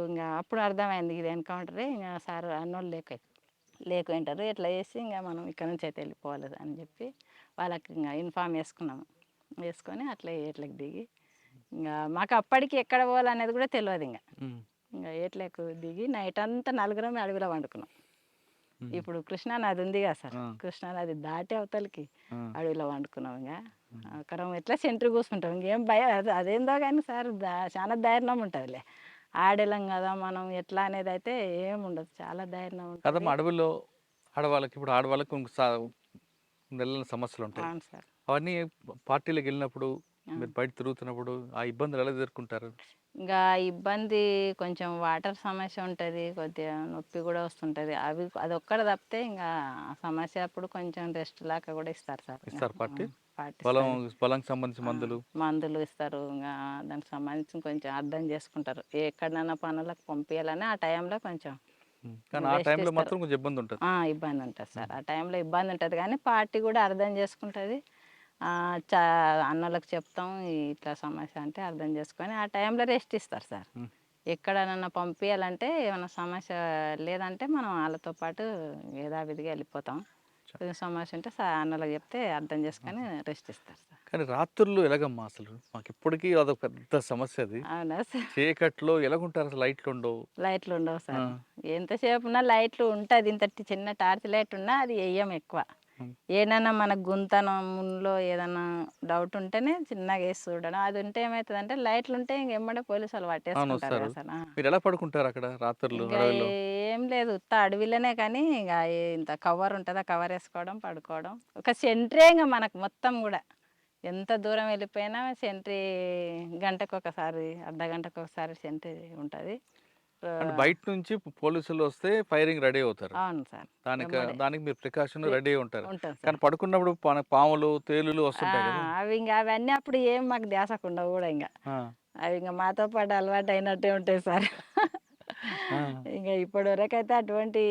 ఇంకా అప్పుడు అర్థమైంది ఇది ఎన్కౌంటరే, ఇంకా సార్ అన్నోళ్ళు లేకుంటారు ఎట్లా చేసి ఇంకా మనం ఇక్కడ నుంచి అయితే వెళ్ళిపోవాలి అని చెప్పి వాళ్ళకి ఇంకా యూనిఫామ్ వేసుకున్నాము. వేసుకొని అట్లా ఏట్లకి దిగి ఇంకా మాకు అప్పటికి ఎక్కడ పోవాలనేది కూడా తెలియదు. ఇంకా ఏట్లకు దిగి నైట్ అంతా నలుగురం అడవిలో వండుకున్నాం. ఇప్పుడు కృష్ణానది ఉంది కదా సార్, కృష్ణానది దాటి అవతలకి అడవిలో వండుకున్నాం. ఇంకా అక్కడ ఎట్లా సెంటర్ కూర్చుంటాం, ఇంకేం భయం అదేందో కానీ సార్ చాలా ధైర్యం ఉంటుందిలే. ఆడేళ్ళం కదా మనం ఎట్లా అనేది అయితే ఏముండదు, చాలా ధైర్యం ఉంటుంది. కదమ్మా, అడవుల్లో ఆడవాళ్ళకి ఇప్పుడు ఆడవాళ్ళకి నెలల సమస్యలు ఉంటాయి. అవును సార్. అవన్నీ పార్టీలకు వెళ్ళినప్పుడు ఆ. మీరు బయట తిరుగుతున్నప్పుడు ఆ ఇబ్బందులు ఎలా ఎదుర్కొంటారు? ఇంకా ఇబ్బంది కొంచెం వాటర్ సమస్య ఉంటుంది, కొద్దిగా నొప్పి కూడా వస్తుంటుంది. అదొక్కటి తప్పితే ఇంకా ఆ సమస్య అప్పుడు కొంచెం రెస్ట్ లాగా కూడా ఇస్తారు సార్. ఇస్తారు పార్టీ? పాటిస్తారు. పొలంకి సంబంధించిన మందులు మందులు ఇస్తారు. ఇంకా దానికి సంబంధించి కొంచెం అర్థం చేసుకుంటారు. ఎక్కడైనా పనులకు పంపించాలని ఆ టైంలో కొంచెం కానీ ఆ రెస్ట్ టైంలో ఇస్తారు. మాత్రం కొంచెం ఇబ్బంది ఉంటుంది. ఇబ్బంది ఉంటుంది సార్. ఆ టైంలో ఇబ్బంది ఉంటుంది, కానీ పార్టీ కూడా అర్థం చేసుకుంటుంది. అన్నలకు చెప్తాం ఇట్లా సమస్య అంటే అర్థం చేసుకొని ఆ టైంలో రెస్ట్ ఇస్తారు సార్. ఎక్కడైనా పంపించాలంటే ఏమైనా సమస్య లేదంటే మనం వాళ్ళతో పాటు యథావిధిగా వెళ్ళిపోతాం. కొంచెం సమస్య ఉంటే అన్నలకు చెప్తే అర్థం చేసుకొని రెస్ట్ ఇస్తారు సార్. కానీ రాత్రుల్లో ఎలాగమ్మా అసలు? మాకు ఇప్పటికీ అదొక పెద్ద సమస్య అది. అవునా సార్? చీకట్లో ఎలాగుంటారు అసలు? లైట్లు ఉండవు. లైట్లు ఉండవు సార్. ఎంతసేపు ఉన్నా లైట్లు ఉంటుంది, ఇంత చిన్న టార్చ్ లైట్ ఉన్నా అది వెయ్యం ఎక్కువ. ఏదైనా మన గుంతనంలో ఏదైనా డౌట్ ఉంటేనే చిన్నగా వేసి చూడడం. అది ఉంటే ఏమవుతుందంటే లైట్లు ఉంటే ఇంక ఎమ్మడే పోలీసు వాళ్ళు పట్టేసుకుంటారు కదా సార్. మీరు ఎలా పడుకుంటారు అక్కడ రాత్రులు ఇంకా అడవిలో? ఏం లేదు, ఉత్త అడవిలోనే, కానీ ఇంకా ఇంత కవర్ ఉంటుంది, ఆ కవర్ వేసుకోవడం, పడుకోవడం. ఒక సెంట్రీ ఇంకా మనకు మొత్తం కూడా ఎంత దూరం వెళ్ళిపోయినా సెంట్రీ గంటకు ఒకసారి, అర్ధ గంటకు ఒకసారి సెంట్రీ ఉంటుంది. అంటే బయట నుంచి పోలీసులు వస్తే ఫైరింగ్ రెడీ అవుతారు. అవును సార్. దానికి మీరు ప్రికాషన్ రెడీ అయి ఉంటారు. ఉంటుంది కానీ సార్. పడుకున్నప్పుడు పాములు తేలులు వస్తుంటాయి కదా. అవన్నీ అప్పుడు ఏం మాకు ధ్యాసకుండా కూడా ఇంకా ఆ, అవి ఇంకా మాతో పాటు అలవాటు అయినట్టే ఉంటాయి సార్. ఆ. ఇంకా ఇప్పటి వరకు అయితే అటువంటి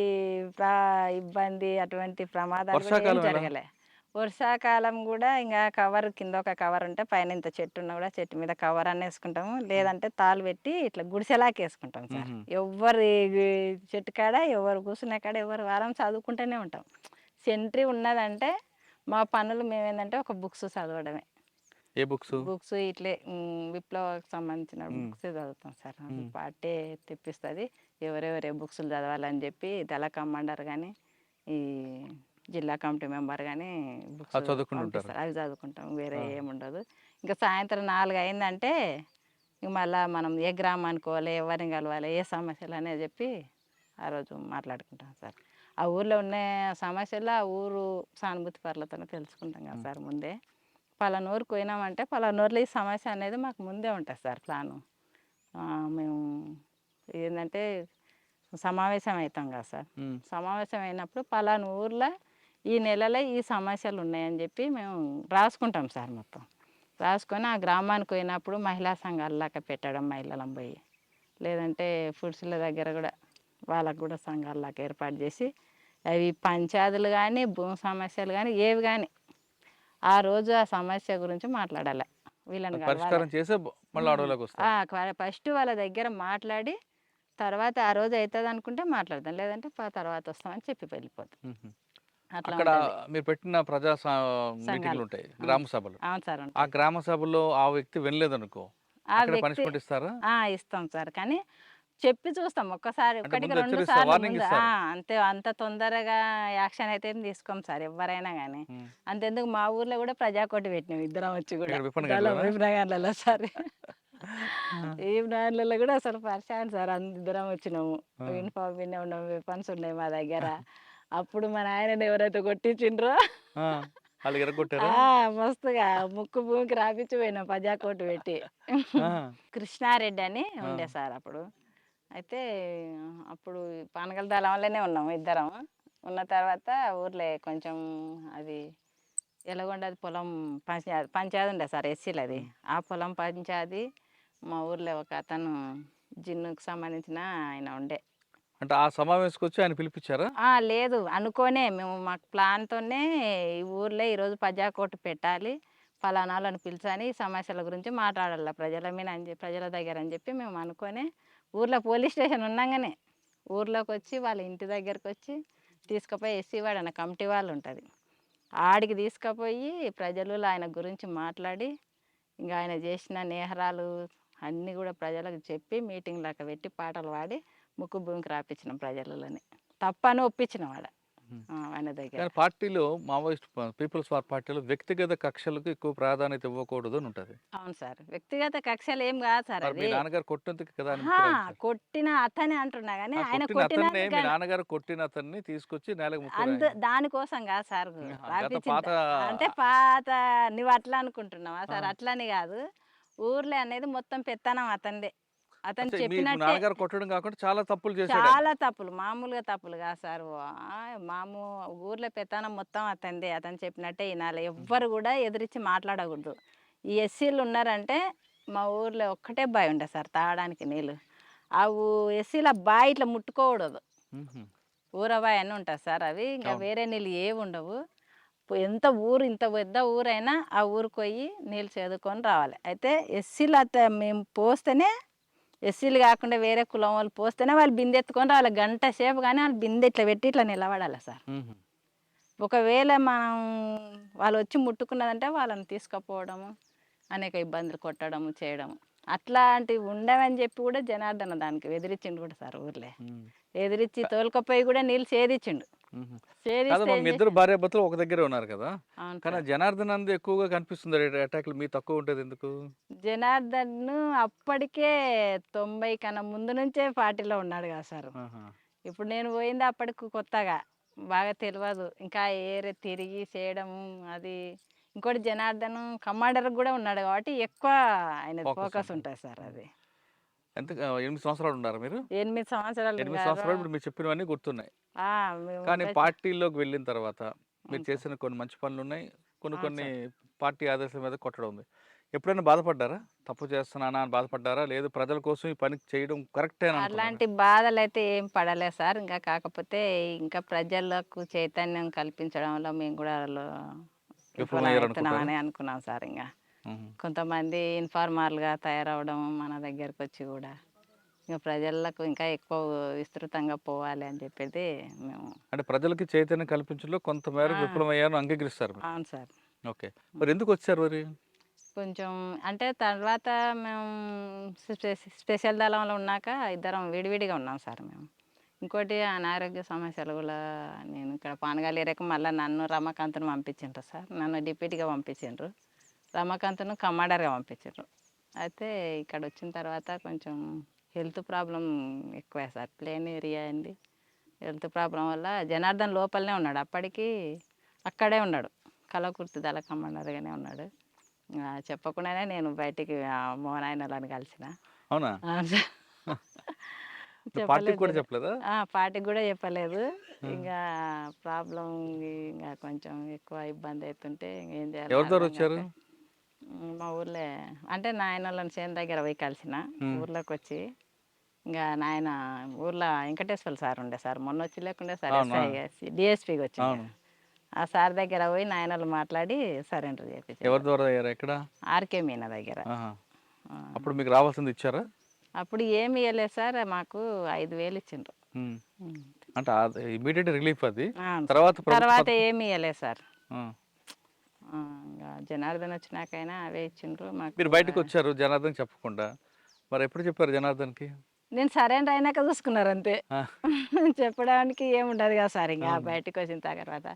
ఇబ్బంది, అటువంటి ప్రమాదాలు కూడా ఏం వర్షాకాలం ఎలా? జరగలే. వర్షాకాలం కూడా ఇంకా కవర్ కింద ఒక కవర్ ఉంటే పైన ఇంత చెట్టు ఉన్నా కూడా చెట్టు మీద కవర్ అన్న వేసుకుంటాము, లేదంటే తాళ్ళు పెట్టి ఇట్లా గుడిసెలాకి వేసుకుంటాం సార్. ఎవరు చెట్టు కాడ ఎవరు కూర్చునే కాడ ఎవరు వారం చదువుకుంటూనే ఉంటాం. సెంట్రీ ఉన్నదంటే మా పనులు మేమేందంటే ఒక బుక్స్ చదవడమే. ఏ బుక్స్? బుక్స్ ఇట్లే విప్లవానికి సంబంధించిన బుక్స్ చదువుతాం సార్. అది పార్టీ తెప్పిస్తుంది ఎవరెవరు ఏ బుక్స్లు చదవాలని చెప్పి దళ కమాండర్ కానీ ఈ జిల్లా కమిటీ మెంబర్ కానీ బుక్స్ పంపిస్తారు, అవి చదువుకుంటాం. వేరే ఏముండదు. ఇంకా సాయంత్రం 4 అయిందంటే ఇంక మళ్ళీ మనం ఏ గ్రామానికి పోవాలి, ఎవరిని కలవాలి, ఏ సమస్యలు అనేది చెప్పి ఆ రోజు మాట్లాడుకుంటాం సార్. ఆ ఊర్లో ఉన్న సమస్యలు ఆ ఊరు సానుభూతి పరులతో తెలుసుకుంటాం కదా సార్ ముందే. పలానూరుకు పోయినామంటే పలానూరులో ఈ సమస్య అనేది మాకు ముందే ఉంటుంది సార్ ప్లాను. మేము ఏంటంటే సమావేశం అవుతాం కదా సార్. సమావేశం అయినప్పుడు పలానా ఊర్లో ఈ నెలలో ఈ సమస్యలు ఉన్నాయని చెప్పి మేము రాసుకుంటాం సార్. మొత్తం రాసుకొని ఆ గ్రామానికి పోయినప్పుడు మహిళా సంఘాలలాగా పెట్టడం, మహిళలను పోయి, లేదంటే పురుషుల దగ్గర కూడా వాళ్ళకు కూడా సంఘాలలాగా ఏర్పాటు చేసి అవి పంచాయతీలు కానీ భూమి సమస్యలు కానీ ఏవి కానీ ఆ రోజు ఆ సమస్య గురించి మాట్లాడాలి. వీళ్ళని పరిష్కారం చేసే మళ్ళీ అడవులోకి వస్తారు. ఫస్ట్ వాళ్ళ దగ్గర మాట్లాడి తర్వాత ఆ రోజు అవుతుంది అనుకుంటే మాట్లాడతాం, లేదంటే తర్వాత వస్తామని చెప్పి వెళ్ళిపోతాం. అట్లా అక్కడ మీరు పెట్టిన మీటింగ్లు ఉంటాయి, గ్రామ సభలు. అవును సార్. ఆ గ్రామ సభలో ఆ వ్యక్తి వినలేదనుకో, అక్కడ పనిష్మెంట్ ఇస్తారా? ఇస్తాం సార్, కానీ చెప్పి చూస్తాం ఒక్కసారి, ఒకటికి 2 సార్లు ముందు. అంత తొందరగా యాక్షన్ అయితే ఏం తీసుకోం సార్ ఎవరైనా కానీ. అంతెందుకు మా ఊర్లో కూడా ప్రజాకోటి పెట్టినాం ఇద్దరం వచ్చి కూడా విప్నగర్లలో సార్. విప్నగర్లలో కూడా అసలు పరిశాన్ సార్, ఇద్దరం వచ్చినాము. యూనిఫామ్ వినే ఉన్నాం, వెపన్స్ ఉన్నాయి మా దగ్గర. అప్పుడు మా నాయనని ఎవరైతే కొట్టించిండ్రో మస్తుగా ముక్కు భూమికి రాపించి పోయినాం ప్రజాకోటి పెట్టి. కృష్ణారెడ్డి అని ఉండే సార్ అప్పుడు. అయితే అప్పుడు పానగల దళంలోనే ఉన్నాము ఇద్దరం. ఉన్న తర్వాత ఊర్లో కొంచెం అది ఎలాగొండది పొలం పంచాయతీ ఉండే సార్, ఎస్సీలది. ఆ పొలం పంచాయతీ మా ఊర్లో ఒక అతను జిన్నుకు సంబంధించిన ఆయన ఉండే. అంటే ఆ సమావేశంకి వచ్చి ఆయన పిలిపించారా? లేదు, అనుకోనే మేము మాకు ప్లాన్తోనే ఈ ఊర్లో ఈరోజు ప్రజాకోటి పెట్టాలి, ఫలానాలను పిలిచని ఈ సమస్యల గురించి మాట్లాడాలి ప్రజల మీద ప్రజల దగ్గర అని చెప్పి మేము అనుకోనే ఊర్లో పోలీస్ స్టేషన్ ఉండగానే ఊర్లోకి వచ్చి వాళ్ళ ఇంటి దగ్గరకు వచ్చి తీసుకుపోయి ఎస్సీ వాడు అన్న కమిటీ వాళ్ళు ఉంటుంది, ఆడికి తీసుకుపోయి ప్రజలు ఆయన గురించి మాట్లాడి ఇంకా ఆయన చేసిన నేహరాలు అన్నీ కూడా ప్రజలకు చెప్పి మీటింగ్ లాగా పెట్టి పాటలు పాడి ముక్కు భూమికి రాపించినాం ప్రజలని. తప్పని ఒప్పించిన వాడ. ఆయన దగ్గర. కానీ పార్టీలో మావోయిస్ట్ పీపుల్స్ వార్ పార్టీలో వ్యక్తిగత కక్షలకు ఎక్కువ ప్రాధాన్యత ఇవ్వకూడదు అని ఉంటుంది. అవును సార్. వ్యక్తిగత కక్షలు ఏం కాదు సార్ మరి మీ అది. నాన్నగారు కొట్టినందుకు కదా అని ఆహా! అభిప్రాయించారు. కొట్టిన అతనే అంటున్నా గానీ, ఆయన కొట్టిన అతన్నే, కొట్టినందుకు మీ నాన్నగారు కొట్టిన అతన్ని తీసుకొచ్చి నేలకు దానికోసం కాదు సార్ గత పాత రాపిచ్చింది. అంటే పాత నువ్వు అట్లా అనుకుంటున్నావా సార్? అట్లని కాదు. ఊర్లో అనేది మొత్తం పెత్తనం అతనిదే. అతను అంటే మీ చెప్పినట్టే నాన్నగారు కొట్టడం కాకుండా చాలా తప్పులు చేశాడు ఆయన. చాలా తప్పులు. మామూలుగా తప్పులు కాదు సార్. ఊర్లో పెత్తనం మొత్తం అతనిదే. అతను చెప్పినట్టే ఇనాలి. ఎవ్వరు కూడా ఎదిరించి మాట్లాడకూడదు. ఈ ఎస్సీలు ఉన్నారంటే మా ఊర్లో ఒక్కటే బావి ఉండే సార్ తాగడానికి నీళ్ళు. ఆ ఎస్సీల బావి ఇట్లా ముట్టుకోకూడదు. మ్మ్. ఊరబావి అని ఉంటుంది సార్ అవి. ఇంకా వేరే నీళ్ళు ఏవి ఉండవు. ఎంత ఊరు ఇంత పెద్ద ఊరైనా ఆ ఊరికి పోయి నీళ్ళు చేదుకొని రావాలి. అయితే ఎస్సీలు మేము పోస్తేనే ఎస్సీలు కాకుండా వేరే కులం వాళ్ళు పోస్తేనే వాళ్ళు బిందె ఎత్తుకొని రావాలి. గంట సేపు కానీ వాళ్ళు బిందె ఇట్లా పెట్టి ఇట్లా నిలబడాలి సార్. మ్మ్. ఒకవేళ మనం వాళ్ళు వచ్చి ముట్టుకున్నదంటే వాళ్ళని తీసుకుపోవడము, అనేక ఇబ్బందులు కొట్టడము, చేయడము అట్లాంటివి ఉండవని చెప్పి కూడా జనార్దన దానికి ఎదిరించిండు కూడా సార్ ఊర్లే. మ్మ్. ఎదిరించి తోలుకపోయి కూడా నీళ్ళు సేదించిండు. మ్మ్. సేదిస్తే కాదమ్మా, ఏం మీ ఇద్దరు చేసిండు? భార్యాభర్తలు ఒక దగ్గరే ఉన్నారు కదా. అవును కానీ సార్. జనార్దన్ అంది ఎక్కువగా కనిపిస్తుంది అటాక్లు, మీ తక్కువ ఉంటుంది ఎందుకు? జనార్దన్ అప్పటికే 90 కన్నా ముందు నుంచే పార్టీలో ఉన్నాడు కదా సార్. ఆహా. ఇప్పుడు నేను పోయింది అప్పటికి కొత్తగా బాగా తెలియదు. ఇంకా ఏరే తిరిగి చేయడము అది. ఇంకోటి జనార్దన్ కమాండర్ కూడా ఉన్నాడు కాబట్టి ఎక్కువ ఆయన ఫోకస్ ఫోకస్ ఉంటుంది. ఉంటుంది సార్ అది. ఎంత 8 సంవత్సరాలు ఉన్నారు మీరు? 8 సంవత్సరాలు 8 కాదు. సంవత్సరాలు ఇప్పుడు మీరు చెప్పినవన్నీ గుర్తున్నాయి. మేము కానీ పార్టీలోకి వెళ్ళిన తర్వాత మీరు అవును సార్. చేసిన కొన్ని మంచి పనులు ఉన్నాయి, కొన్ని అవును కొన్ని సార్. పార్టీ ఆదేశాల మీద కొట్టడం ఉంది. ఎప్పుడైనా బాధపడ్డారా? తప్పు చేస్తున్నానా అని బాధపడ్డారా? లేదు ప్రజల కోసం ఈ పని చేయడం కరెక్టే అని అనుకున్నారా? అలాంటి బాధలు అయితే ఏం పడలేదు సార్. ఇంకా కాకపోతే ఇంకా ప్రజలకు చైతన్యం కల్పించడంలో మేము కూడా విఫలమయ్యారు అనుకుంటారా? అవుతున్నామని అనుకున్నాం సార్. ఇంకా మ్మ్. కొంతమంది ఇన్ఫార్మర్లుగా తయారవడం మన దగ్గరకు వచ్చి కూడా ఇంకా ప్రజలకు ఇంకా ఎక్కువ విస్తృతంగా పోవాలి అని చెప్పేది మేము. అంటే ప్రజలకి చైతన్యం కల్పించడంలో కొంతమేరకు ఆ, విఫలమయ్యారని అంగీకరిస్తారు మీరు. అవును సార్. ఓకే. మరి ఎందుకు వచ్చారు మరి? కొంచెం అంటే తర్వాత మేము స్పెషల్ దళంలో ఉన్నాక ఇద్దరం విడివిడిగా ఉన్నాం సార్ మేము. ఇంకోటి అనారోగ్య సమస్యలు కూడా నేను ఇక్కడ పానగాలి ఏరియాకి మళ్ళీ నన్ను రమాకాంత్ను పంపించిండ్రు సార్. నన్ను డిప్యూటీగా పంపించిండ్రు, రమాకాంత్ను కమాండర్గా పంపించిండ్రు. అయితే ఇక్కడ వచ్చిన తర్వాత కొంచెం హెల్త్ ప్రాబ్లం ఎక్కువ సార్. ప్లేన్ ఏరియా అండి. హెల్త్ ప్రాబ్లం వల్ల జనార్దన్ లోపలనే ఉన్నాడు. అప్పటికి అక్కడే ఉన్నాడు, కలకుర్తి దళ కమాండర్గానే ఉన్నాడు. చెప్పకుండానే నేను బయటికి మోహన్ ఆయనలను కలిసిన. అవునా? పార్టీకి చెప్పలేదు కూడా చెప్పలేదా? పార్టీకి కూడా చెప్పలేదు. ఇంకా ప్రాబ్లం ఇంకా కొంచెం ఎక్కువ ఇబ్బంది అవుతుంటే ఏం చేయాలి ఎవరి ద్వారా అర్థం వచ్చారు? కాక మా ఊర్లో అంటే నాయన వాళ్ళని చేను దగ్గర పోయి కలిసిన. ఊర్లోకి వచ్చి ఇంకా నాయన ఊర్లో వెంకటేశ్వర సార్ ఉండే సార్, మొన్న వచ్చి లేకుండే సార్ అవునా? ఎస్ఐ డిఎస్పీకి వచ్చింది. అవును. ఆ సార్ దగ్గర పోయి నాయనలు మాట్లాడి సరెండర్ చేయించారు. ఎవరి ద్వారా అయ్యారు? ఎక్కడ? ఆర్కే మీనా దగ్గర. ఆహా. ఆ, అప్పుడు మీకు రావాల్సింది ఇచ్చారా? అప్పుడు ఏమి ఇవ్వలేదు సార్. మాకు 5,000 ఇచ్చిండ్రు. మ్మ్. ఉమ్. అంటే ఇమీడియట్ రిలీఫ్ అది. అవును సార్. తర్వాత ప్రభుత్వ తర్వాత పథకం. ఏమి ఇవ్వలేదు సార్. ఆ. ఇంకా జనార్దన్ వచ్చినాకైనా అవే ఇచ్చిండ్రు మాకు. మీరు బయటకు వచ్చారు జనార్దన్ చెప్పకుండా. మరి ఎప్పుడు చెప్పారు జనార్దన్కి? నేను సరెండర్ అయినాక చూసుకున్నారు అంతే. ఆ. చెప్పడానికి ఏముండదు కదా సార్. ఇంకా అవును. బయటకు వచ్చిన తర్వాత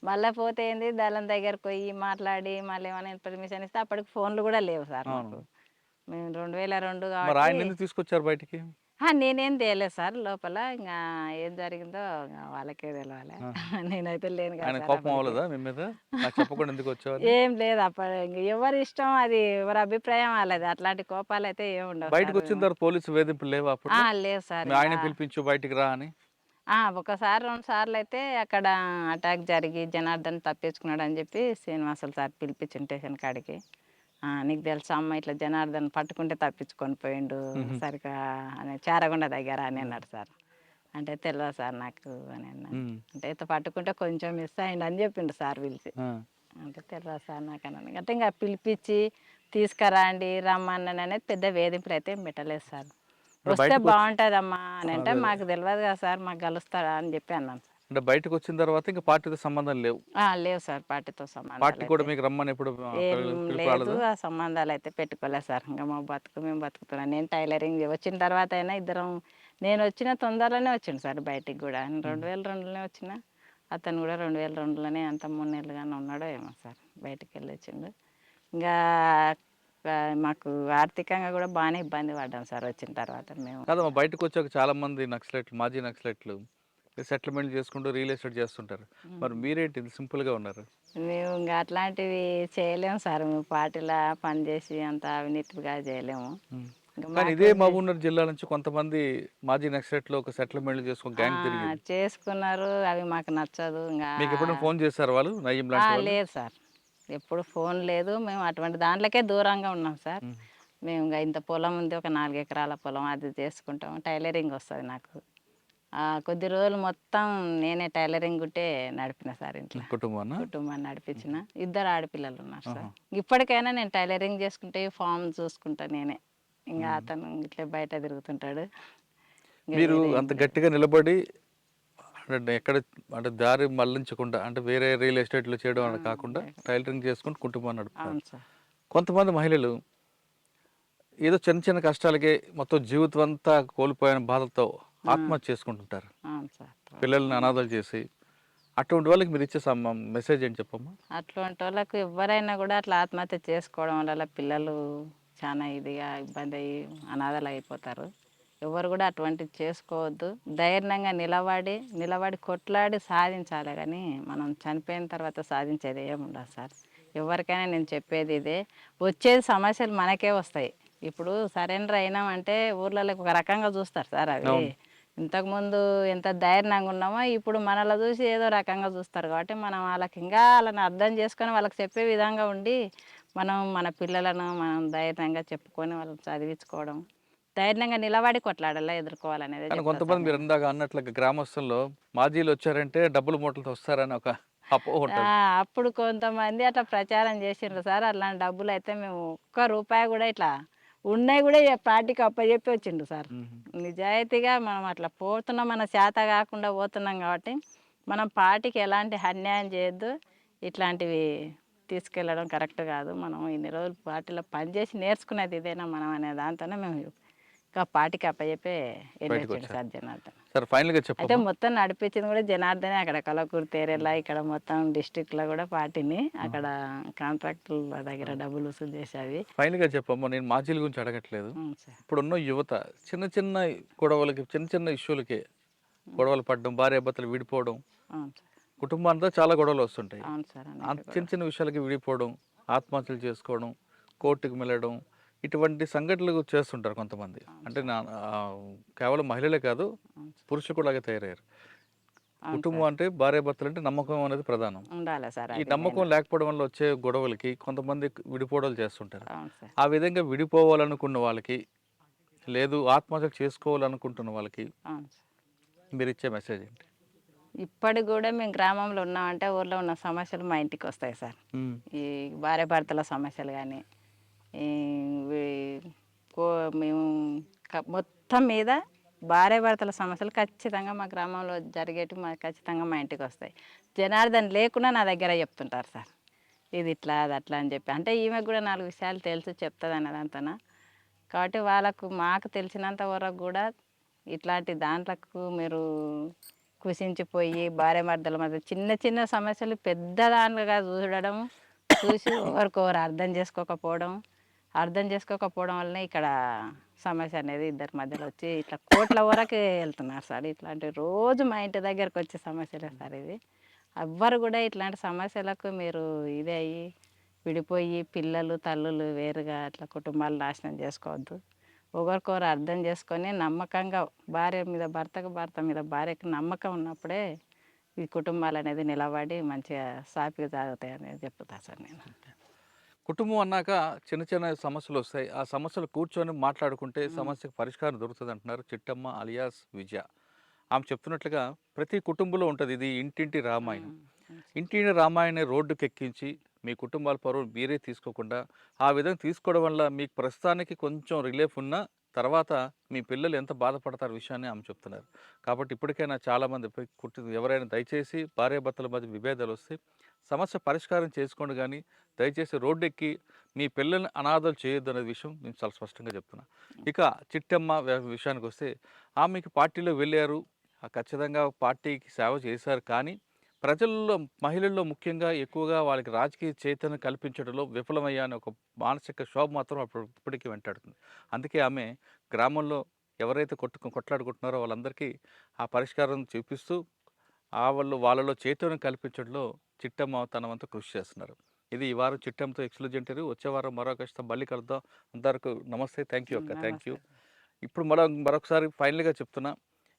మళ్ళీ పోతే ఏంది దళం దగ్గరకు పోయి మాట్లాడి మళ్ళీ ఏమైనా ఇన్ఫర్మేషన్ ఇస్తే అప్పటికి ఫోన్లు కూడా లేవు సార్ మాకు. అవును. మేము 2002 మరి ఆయన కాబట్టి ఎందుకు తీసుకొచ్చారు బయటికి? నేనేం తేలేదు సార్ లోపల. ఇంకా ఏం జరిగిందో ఇంకా వాళ్ళకే తెలవాలి. ఆ. నేనైతే లేను కదా ఆయన సార్ కోపం అప్పటికి. అవ్వలేదా మీ మీద? నాకు చెప్పకుండా ఎందుకు వచ్చావని? ఏం లేదు అప్పుడు. ఇంక ఎవరి ఇష్టం అది, ఎవరి అభిప్రాయం వాళ్ళది. అట్లాంటి కోపాలు అయితే ఏమి ఉండవు బయటకు సార్. వచ్చిన తర్వాత పోలీసు వేధింపులు లేవా అప్పుడు? లేవు సార్. మీ ఇంకా ఆయన పిలిపించు బయటికి రా అని. ఒకసారి 2 సార్లు అయితే అక్కడ అటాక్ జరిగి జనార్దన్ తప్పించుకున్నాడు అని చెప్పి శ్రీనివాసులు సార్ పిలిపించి స్టేషన్ కాడికి. నీకు తెలుసా అమ్మ ఇట్లా జనార్దన్ పట్టుకుంటే తప్పించుకొని పోయిండు సరిగా అని చారగొండ దగ్గర అని అన్నాడు సార్. అంటే తెలియదు సార్ నాకు అని అన్నాను. మ్మ్. అంటే ఇట్లా పట్టుకుంటే కొంచెం మిస్ అయ్యిండు అని చెప్పిండు సార్ పిలిచి. ఆ. అంటే తెలియదు సార్ నాకు అన్నాను. అంటే ఇంకా పిలిపించి తీసుకురండి రమ్మన్నాను అనేది పెద్ద వేధింపులు అయితే ఏం పెట్టలేదు సార్. ఇప్పుడు వస్తే బయటకు వచ్చి బాగుంటుందమ్మా అని అంటే అదే అదే. మాకు తెలియదు కదా సార్, మాకు కలుస్తారా అని చెప్పి అన్నాను సార్. అంటే బయటకు వచ్చిన తర్వాత ఇంకా పార్టీతో సంబంధం లేవు. లేవు సార్, పార్టీతో సంబంధాలు పార్టీ కూడా అయితే మీకు రమ్మని ఎప్పుడు ఏం పిలుపు లేదు. రాలేదా? ఆ సంబంధాలు అయితే పెట్టుకోలేదు సార్. ఇంకా మా బతుకు మేము బతుకుతున్నాం. నేను టైలరింగ్ వచ్చిన తర్వాత అయినా ఇద్దరం, నేను వచ్చిన తొందరలోనే వచ్చిండు సార్ బయటికి కూడా. 2002లోనే వచ్చిన. అతను కూడా 2002లోనే అంత 3 నెలలుగానే ఉన్నాడో ఏమో సార్, బయటికి వెళ్ళి వచ్చిండు. ఇంకా మాకు ఆర్థికంగా కూడా బాగానే ఇబ్బంది పడ్డాం సార్ వచ్చిన తర్వాత మేము. కాదమ్మా, బయటకు వచ్చాక చాలా మంది నక్సలైట్లు, మాజీ నక్సలైట్లు సెటిల్మెంట్ చేసుకుంటూ రియల్ ఎస్టేట్ చేస్తుంటారు. మరి మీరేంటి ఇంత సింపుల్గా ఉన్నారు? మేము ఇంకా అట్లాంటివి చేయలేము సార్, మేము పార్టీలా పనిచేసి అంత అవినీతిగా చేయలేము. ఇంకా కానీ ఇదే మహబూబ్నగర్ జిల్లా నుంచి కొంతమంది మాజీ నక్సలైట్లు ఒక సెటిల్మెంట్ చేసుకుని గ్యాంగ్ తిరిగింది. చేసుకున్నారు, అవి మాకు నచ్చదు. ఇంకా మీకు ఎప్పుడైనా ఫోన్ చేశారు వాళ్ళు, నయ్యం లాంటి వాళ్ళు? లేదు సార్, ఎప్పుడు ఫోన్ లేదు. మేము అటువంటి దాంట్లోకే దూరంగా ఉన్నాం సార్. మేము ఇంకా ఇంత పొలం ఉంది, ఒక 4 ఎకరాల పొలం, అది చేసుకుంటాం. టైలరింగ్ వస్తుంది నాకు. కొద్ది రోజులు మొత్తం నేనే టైలరింగ్ గుట్టే నడిపిన సార్ ఇంట్లో. కుటుంబాన్ని నడిపించిన. 2 ఆడపిల్లలు ఉన్నారు సార్. ఇప్పటికైనా నేను టైలరింగ్ చేసుకుంటే ఫామ్ చూసుకుంటా నేనే. ఇంకా అతను ఇట్లా బయట తిరుగుతుంటాడు. మీరు అంత గట్టిగా నిలబడి అంటే ఎక్కడ అంటే దారి మళ్లించకుండా, అంటే వేరే రియల్ ఎస్టేట్లో చేయడం అని కాకుండా టైలరింగ్ చేసుకుంటూ కుటుంబాన్ని నడుపుతారు. అవును సార్. కొంతమంది మహిళలు ఏదో చిన్న చిన్న కష్టాలకే మొత్తం జీవితం అంతా కోల్పోయిన బాధలతో ఆత్మహత్య చేసుకుంటుంటారు, అవును సార్. పిల్లల్ని అనాథలు చేసి. అటువంటి వాళ్ళకి మీరు ఇచ్చే మెసేజ్ ఏంటి చెప్పమ్మా? అటువంటి వాళ్ళకు ఎవరైనా కూడా అట్లా ఆత్మహత్య చేసుకోవడం వల్ల పిల్లలు చాలా ఇదిగా ఇబ్బంది అయ్యి అనాథలు అయిపోతారు. ఎవరు కూడా అటువంటివి చేసుకోవద్దు. ధైర్యంగా నిలబడి కొట్లాడి సాధించాలి. కానీ మనం చనిపోయిన తర్వాత సాధించేది ఏముండదు సార్. ఎవరికైనా నేను చెప్పేది ఇదే, వచ్చేది సమస్యలు మనకే వస్తాయి. ఇప్పుడు సరెండర్ అయినామంటే ఊర్లలో ఒక రకంగా చూస్తారు సార్. అవి ఇంతకుముందు ఎంత ధైర్యంగా ఉన్నామో ఇప్పుడు మనలో చూసి ఏదో రకంగా చూస్తారు. కాబట్టి మనం వాళ్ళని అర్థం చేసుకొని వాళ్ళకి చెప్పే విధంగా ఉండి మన పిల్లలను మనం ధైర్యంగా చెప్పుకొని వాళ్ళని చదివించుకోవడం, ధైర్యంగా నిలబడి కొట్లాడాలా, ఎదుర్కోవాలనేది. కానీ కొంతమంది మీరు ఇందాక అన్నట్లుగా గ్రామస్తుల్లో మాజీలు వచ్చారంటే డబ్బులు మూటలతో వస్తారని ఒక అపోహ ఉంటుంది. అప్పుడు కొంతమంది అట్లా ప్రచారం చేసిండ్రు సార్. అట్లాంటి డబ్బులు అయితే మేము ఒక్క రూపాయి కూడా ఇట్లా ఉన్నాయి కూడా పార్టీకి అప్పచెప్పి వచ్చిండు సార్. నిజాయితీగా మనం అట్లా పోతున్నాం, మన చేత కాకుండా పోతున్నాం కాబట్టి మనం పార్టీకి ఎలాంటి అన్యాయం చేయొద్దు. ఇట్లాంటివి తీసుకెళ్ళడం కరెక్ట్ కాదు. మనం ఇన్ని రోజులు పార్టీలో పనిచేసి నేర్చుకునేది ఇదేనా మనం అనే దాంతోనే మేము ఇంకా పార్టీకి అప్పచెప్పే వెళ్ళొచ్చాడు సార్ జనార్దన్. సార్ ఫైనల్గా చెప్పండి. అయితే మొత్తం నడిపించింది కూడా జనార్దనే. అక్కడ కలకూరు తేరేలా, ఇక్కడ మొత్తం డిస్టిక్లో కూడా పార్టీని అక్కడ కాంట్రాక్టుల దగ్గర డబ్బులు వసూలు చేసేవి. ఫైనల్గా చెప్పమ్మా, నేను మాజీల గురించి అడగట్లేదు. ఇప్పుడున్న యువత చిన్న చిన్న గొడవలకి, చిన్న చిన్న ఇష్యూలకి గొడవలు పడడం, భార్యాభర్తలు విడిపోవడం, కుటుంబాంతో చాలా గొడవలు వస్తుంటాయి. చిన్న చిన్న విషయాలకి విడిపోవడం, ఆత్మహత్యలు చేసుకోవడం, కోర్టుకు వెళ్ళడం, ఇటువంటి సంఘటనలు చేస్తుంటారు కొంతమంది. అంటే కేవలం మహిళలే కాదు, పురుషులు కూడా అలాగే తయారయ్యారు. కుటుంబం అంటే భార్యాభర్తలు అంటే నమ్మకం అనేది ప్రధానం ఉండాలి సార్. ఈ నమ్మకం లేకపోవడం వల్ల వచ్చే గొడవలకి కొంతమంది విడిపోవడాలు చేస్తుంటారు. ఆ విధంగా విడిపోవాలనుకున్న వాళ్ళకి, లేదు ఆత్మహత్య చేసుకోవాలనుకుంటున్న వాళ్ళకి మీరు ఇచ్చే మెసేజ్ ఏంటి? ఇప్పటికి కూడా మేము గ్రామంలో ఉన్నామంటే ఊర్లో ఉన్న సమస్యలు మా ఇంటికి వస్తాయి సార్. ఈ భార్యాభర్తల సమస్యలు కానీ, మేము మొత్తం మీద భార్యాభర్తల సమస్యలు ఖచ్చితంగా మా గ్రామంలో జరిగేటివి ఖచ్చితంగా మా ఇంటికి వస్తాయి. జనార్దన్ లేకుండా నా దగ్గర చెప్తుంటారు సార్, ఇది ఇట్లా అది అట్లా అని చెప్పి. అంటే ఈమెకు కూడా 4 విషయాలు తెలుసు, చెప్తుంది అన్నదంతనా. కాబట్టి మాకు తెలిసినంత వరకు కూడా ఇట్లాంటి దాంట్లకు మీరు కుసించిపోయి భార్యాభర్తల మధ్య చిన్న చిన్న సమస్యలు పెద్ద దానిగా చూసి ఒకరికొకరు అర్థం చేసుకోకపోవడం వల్లనే ఇక్కడ సమస్య అనేది ఇద్దరి మధ్యలో వచ్చి ఇట్లా కోట్ల వరకు వెళ్తున్నారు సార్. ఇట్లాంటి రోజు మా ఇంటి దగ్గరకు వచ్చే సమస్యలే సార్ ఇది. ఎవ్వరు కూడా ఇట్లాంటి సమస్యలకు మీరు ఇదే అయ్యి విడిపోయి పిల్లలు తల్లులు వేరుగా అట్లా కుటుంబాలు నాశనం చేసుకోవద్దు. ఒకరికొకరు అర్థం చేసుకొని నమ్మకంగా భర్త మీద భార్యకు నమ్మకం ఉన్నప్పుడే ఈ కుటుంబాలు అనేది నిలబడి మంచిగా సాఫీగా సాగుతాయి అనేది చెప్తా సార్ నేను. కుటుంబం అన్నాక చిన్న చిన్న సమస్యలు వస్తాయి. ఆ సమస్యలు కూర్చొని మాట్లాడుకుంటే సమస్యకు పరిష్కారం దొరుకుతుంది అంటున్నారు చిట్టమ్మ అలియాస్ విజయ. ఆమె చెప్తున్నట్లుగా ప్రతి కుటుంబంలో ఉంటుంది ఇది ఇంటింటి రామాయణం. ఇంటింటి రామాయణం రోడ్డుకి ఎక్కించి మీ కుటుంబాల పరువు మీరే తీసుకోకుండా, ఆ విధంగా తీసుకోవడం వల్ల మీకు ప్రస్తుతానికి కొంచెం రిలీఫ్ ఉన్న తర్వాత మీ పిల్లలు ఎంత బాధపడతారు విషయాన్ని ఆమె చెప్తున్నారు. కాబట్టి ఇప్పటికైనా చాలామంది ఎవరైనా దయచేసి భార్యాభర్తల మధ్య విభేదాలు వస్తే సమస్య పరిష్కారం చేసుకోండి, కానీ దయచేసి రోడ్డు ఎక్కి మీ పిల్లల్ని అనాథలు చేయొద్దు అనే విషయం నేను చాలా స్పష్టంగా చెప్తున్నా. ఇక చిట్టమ్మ విషయానికి వస్తే ఆమెకి పార్టీలో వెళ్ళారు, ఖచ్చితంగా పార్టీకి సేవ చేశారు, కానీ ప్రజల్లో మహిళల్లో ముఖ్యంగా ఎక్కువగా వాళ్ళకి రాజకీయ చైతన్యం కల్పించడంలో విఫలమయ్యా అనే ఒక మానసిక క్షోభ మాత్రం ఇప్పటికీ వెంటాడుతుంది. అందుకే ఆమె గ్రామంలో ఎవరైతే కొట్లాడుకుంటున్నారో వాళ్ళందరికీ ఆ పరిష్కారం చూపిస్తూ వాళ్ళలో చైతన్యం కల్పించడంలో చిట్టమ్మ తన వంతు కృషి చేస్తున్నారు. ఇది ఈ వారం చిట్టమ్మతో ఎక్స్క్లూజివ్ ఇంటర్వ్యూ. వచ్చే వారం మరో కష్టం మళ్ళీ కలుద్దాం. అందరికీ నమస్తే. థ్యాంక్ యూ అక్క. Thank you. నమస్తే. ఇప్పుడు మరొకసారి ఫైనల్గా చెప్తున్నా,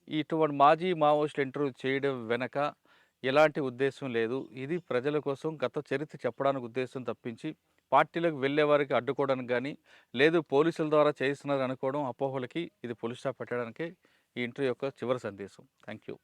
ఇటువంటి మాజీ మావోయిస్టులు ఇంటర్వ్యూ చేయడం వెనక ఎలాంటి ఉద్దేశం లేదు. ఇది ప్రజల కోసం గత చరిత్ర చెప్పడానికి ఉద్దేశం తప్పించి పార్టీలకు వెళ్ళే వారికి అడ్డుకోవడానికి కానీ, లేదు పోలీసుల ద్వారా చేస్తున్నారు అనుకోవడం అపోహలకి ఇది పులి స్టాప్ పెట్టడానికే ఈ ఇంటర్వ్యూ యొక్క చివరి సందేశం. Thank you.